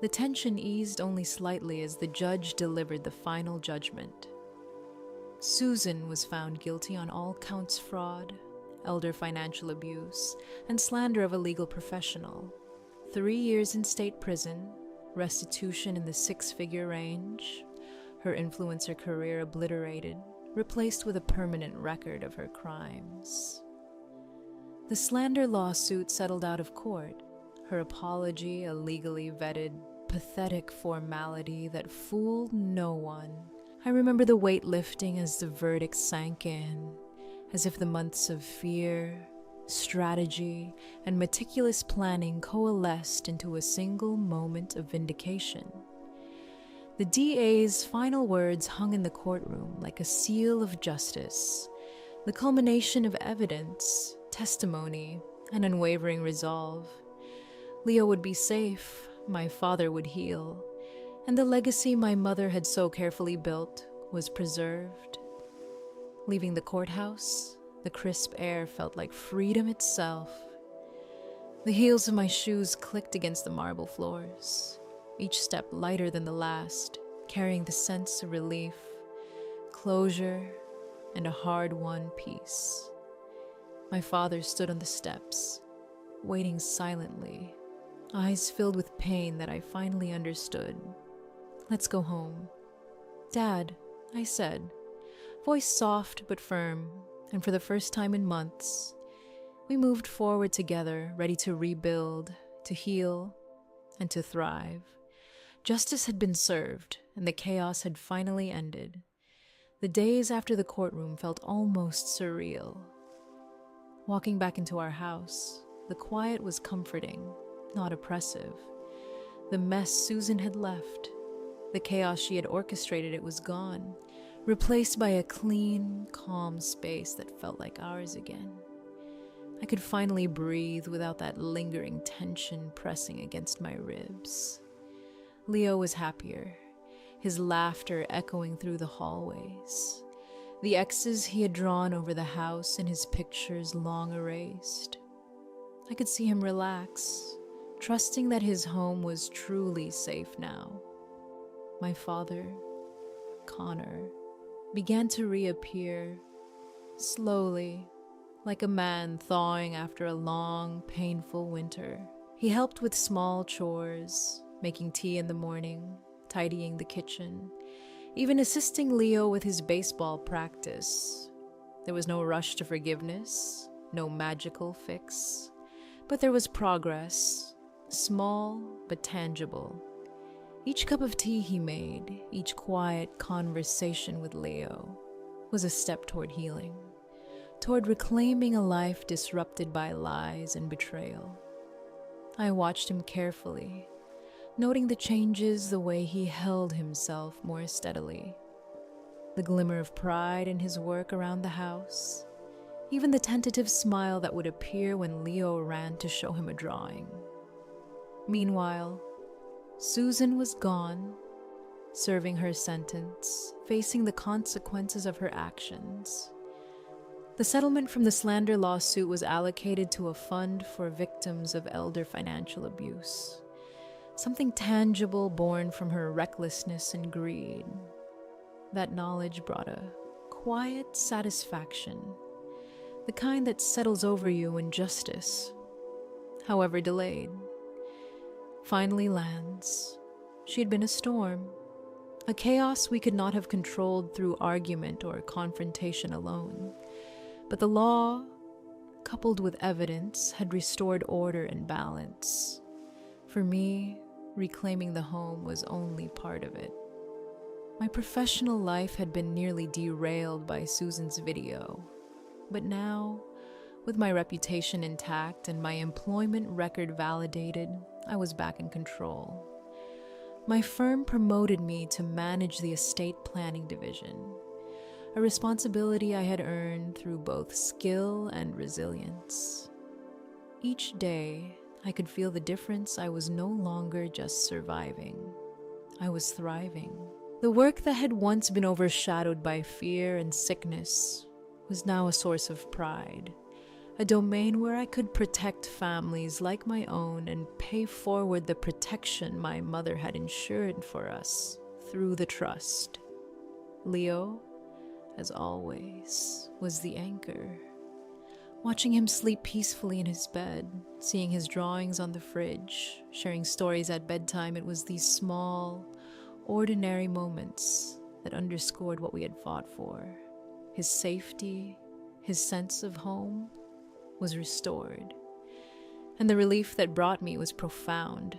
The tension eased only slightly as the judge delivered the final judgment. Susan was found guilty on all counts: fraud, elder financial abuse, and slander of a legal professional. 3 years in state prison, restitution in the 6-figure range, her influencer career obliterated, replaced with a permanent record of her crimes. The slander lawsuit settled out of court, her apology a legally vetted, pathetic formality that fooled no one. I remember the weight lifting as the verdict sank in, as if the months of fear, strategy, and meticulous planning coalesced into a single moment of vindication. The DA's final words hung in the courtroom like a seal of justice, the culmination of evidence, testimony, and unwavering resolve. Leo would be safe, my father would heal, and the legacy my mother had so carefully built was preserved. Leaving the courthouse, the crisp air felt like freedom itself. The heels of my shoes clicked against the marble floors, each step lighter than the last, carrying the sense of relief, closure, and a hard-won peace. My father stood on the steps, waiting silently, eyes filled with pain that I finally understood. "Let's go home." "Dad," I said, voice soft but firm, and for the first time in months, we moved forward together, ready to rebuild, to heal, and to thrive. Justice had been served, and the chaos had finally ended. The days after the courtroom felt almost surreal. Walking back into our house, the quiet was comforting, not oppressive. The mess Susan had left, the chaos she had orchestrated, it was gone, replaced by a clean, calm space that felt like ours again. I could finally breathe without that lingering tension pressing against my ribs. Leo was happier, his laughter echoing through the hallways, the X's he had drawn over the house in his pictures long erased. I could see him relax, trusting that his home was truly safe now. My father, Connor, began to reappear, slowly, like a man thawing after a long, painful winter. He helped with small chores, making tea in the morning, tidying the kitchen, even assisting Leo with his baseball practice. There was no rush to forgiveness, no magical fix, but there was progress, small but tangible. Each cup of tea he made, each quiet conversation with Leo, was a step toward healing, toward reclaiming a life disrupted by lies and betrayal. I watched him carefully, noting the changes, the way he held himself more steadily, the glimmer of pride in his work around the house, even the tentative smile that would appear when Leo ran to show him a drawing. Meanwhile, Susan was gone, serving her sentence, facing the consequences of her actions. The settlement from the slander lawsuit was allocated to a fund for victims of elder financial abuse, something tangible born from her recklessness and greed. That knowledge brought a quiet satisfaction, the kind that settles over you when justice, however delayed, finally lands. She had been a storm, a chaos we could not have controlled through argument or confrontation alone. But the law, coupled with evidence, had restored order and balance. For me, reclaiming the home was only part of it. My professional life had been nearly derailed by Susan's video. But now, with my reputation intact and my employment record validated, I was back in control. My firm promoted me to manage the estate planning division, a responsibility I had earned through both skill and resilience. Each day, I could feel the difference. I was no longer just surviving. I was thriving. The work that had once been overshadowed by fear and sickness was now a source of pride, a domain where I could protect families like my own and pay forward the protection my mother had ensured for us through the trust. Leo, as always, was the anchor. Watching him sleep peacefully in his bed, seeing his drawings on the fridge, sharing stories at bedtime, it was these small, ordinary moments that underscored what we had fought for. His safety, his sense of home was restored. And the relief that brought me was profound.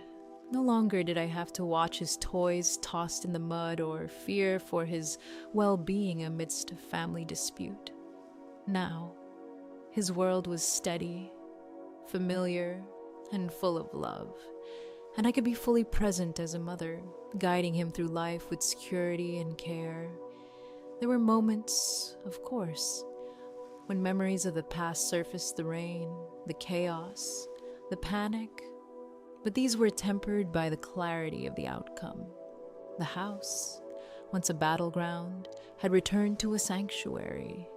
No longer did I have to watch his toys tossed in the mud or fear for his well-being amidst a family dispute. Now, his world was steady, familiar, and full of love, and I could be fully present as a mother, guiding him through life with security and care. There were moments, of course, when memories of the past surfaced: the rain, the chaos, the panic, but these were tempered by the clarity of the outcome. The house, once a battleground, had returned to a sanctuary.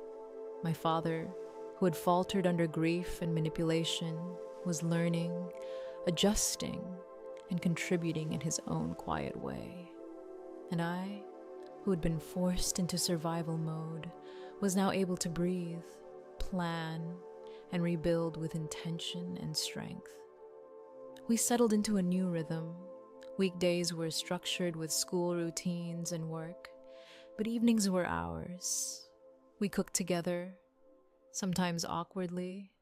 My father, who had faltered under grief and manipulation, was learning, adjusting, and contributing in his own quiet way. And I, who had been forced into survival mode, was now able to breathe, plan, and rebuild with intention and strength. We settled into a new rhythm. Weekdays were structured with school routines and work, but evenings were ours. We cooked together, sometimes awkwardly,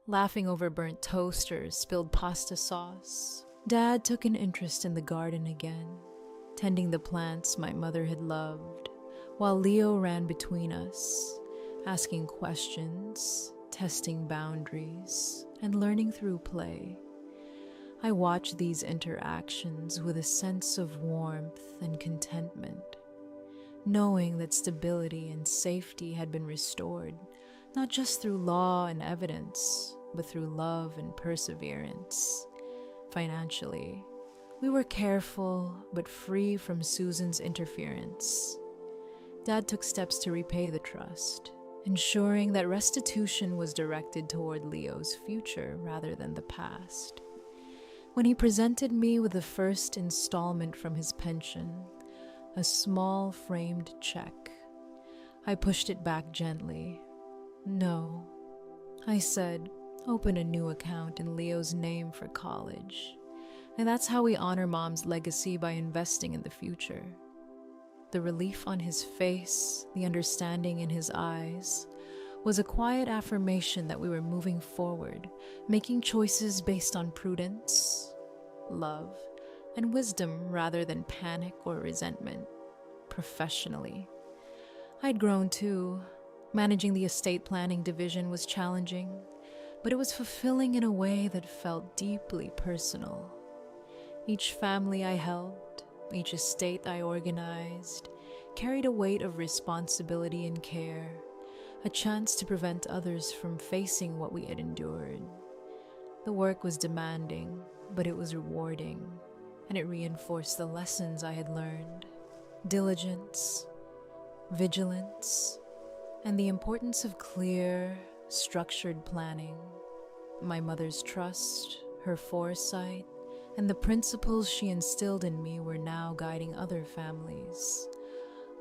laughing over burnt toast or spilled pasta sauce. Dad took an interest in the garden again, tending the plants my mother had loved, while Leo ran between us, asking questions, testing boundaries, and learning through play. I watched these interactions with a sense of warmth and contentment, knowing that stability and safety had been restored, not just through law and evidence, but through love and perseverance. Financially, we were careful but free from Susan's interference. Dad took steps to repay the trust, ensuring that restitution was directed toward Leo's future rather than the past. When he presented me with the first installment from his pension, a small framed check, I pushed it back gently. "No," I said, "open a new account in Leo's name for college. And that's how we honor Mom's legacy, by investing in the future." The relief on his face, the understanding in his eyes, was a quiet affirmation that we were moving forward, making choices based on prudence, love, and wisdom rather than panic or resentment. Professionally, I'd grown too. Managing the estate planning division was challenging, but it was fulfilling in a way that felt deeply personal. Each family I helped, each estate I organized, carried a weight of responsibility and care, a chance to prevent others from facing what we had endured. The work was demanding, but it was rewarding, and it reinforced the lessons I had learned. diligence, vigilance, and the importance of clear, structured planning. My mother's trust, her foresight, and the principles she instilled in me were now guiding other families.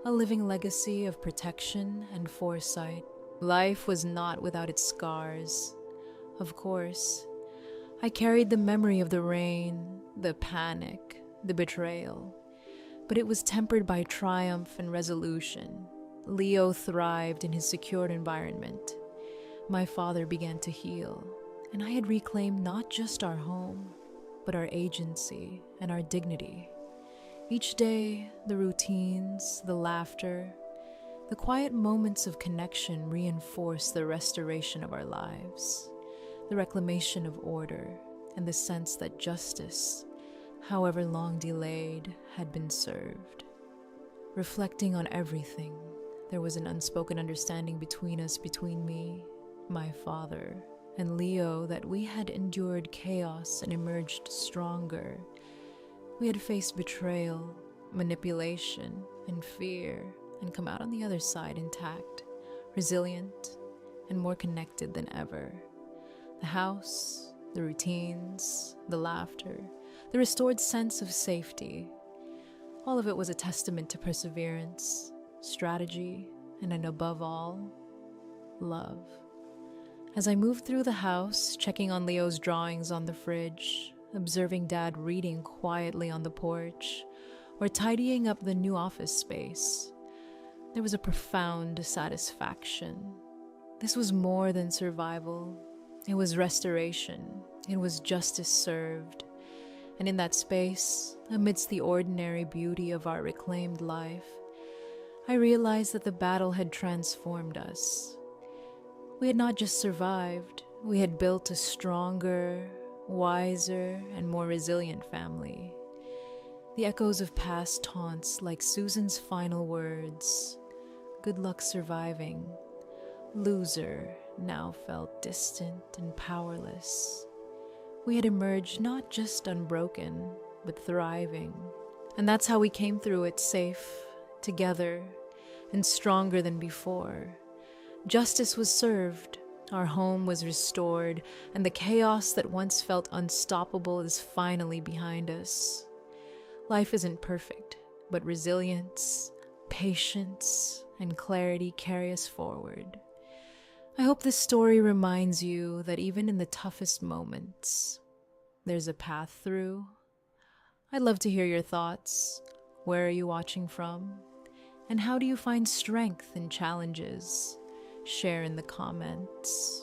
A living legacy of protection and foresight. Life was not without its scars. Of course, I carried the memory of the rain, the panic, the betrayal, but it was tempered by triumph and resolution. Leo thrived in his secured environment. My father began to heal, and I had reclaimed not just our home, but our agency and our dignity. Each day, the routines, the laughter, the quiet moments of connection reinforced the restoration of our lives, the reclamation of order, and the sense that justice, however long delayed, had been served. Reflecting on everything, there was an unspoken understanding between us, between me, my father, and Leo, that we had endured chaos and emerged stronger. We had faced betrayal, manipulation, and fear, and come out on the other side intact, resilient, and more connected than ever. The house, the routines, the laughter, the restored sense of safety, all of it was a testament to perseverance, strategy, and above all, love. As I moved through the house, checking on Leo's drawings on the fridge, observing Dad reading quietly on the porch, or tidying up the new office space, there was a profound satisfaction. This was more than survival. It was restoration. It was justice served. And in that space, amidst the ordinary beauty of our reclaimed life, I realized that the battle had transformed us. We had not just survived, we had built a stronger, wiser, and more resilient family. The echoes of past taunts, like Susan's final words, "Good luck surviving," "Loser," now felt distant and powerless. We had emerged not just unbroken, but thriving. And that's how we came through it, safe, together, and stronger than before. Justice was served, our home was restored, and the chaos that once felt unstoppable is finally behind us. Life isn't perfect, but resilience, patience, and clarity carry us forward. I hope this story reminds you that even in the toughest moments, there's a path through. I'd love to hear your thoughts. Where are you watching from? And how do you find strength in challenges? Share in the comments.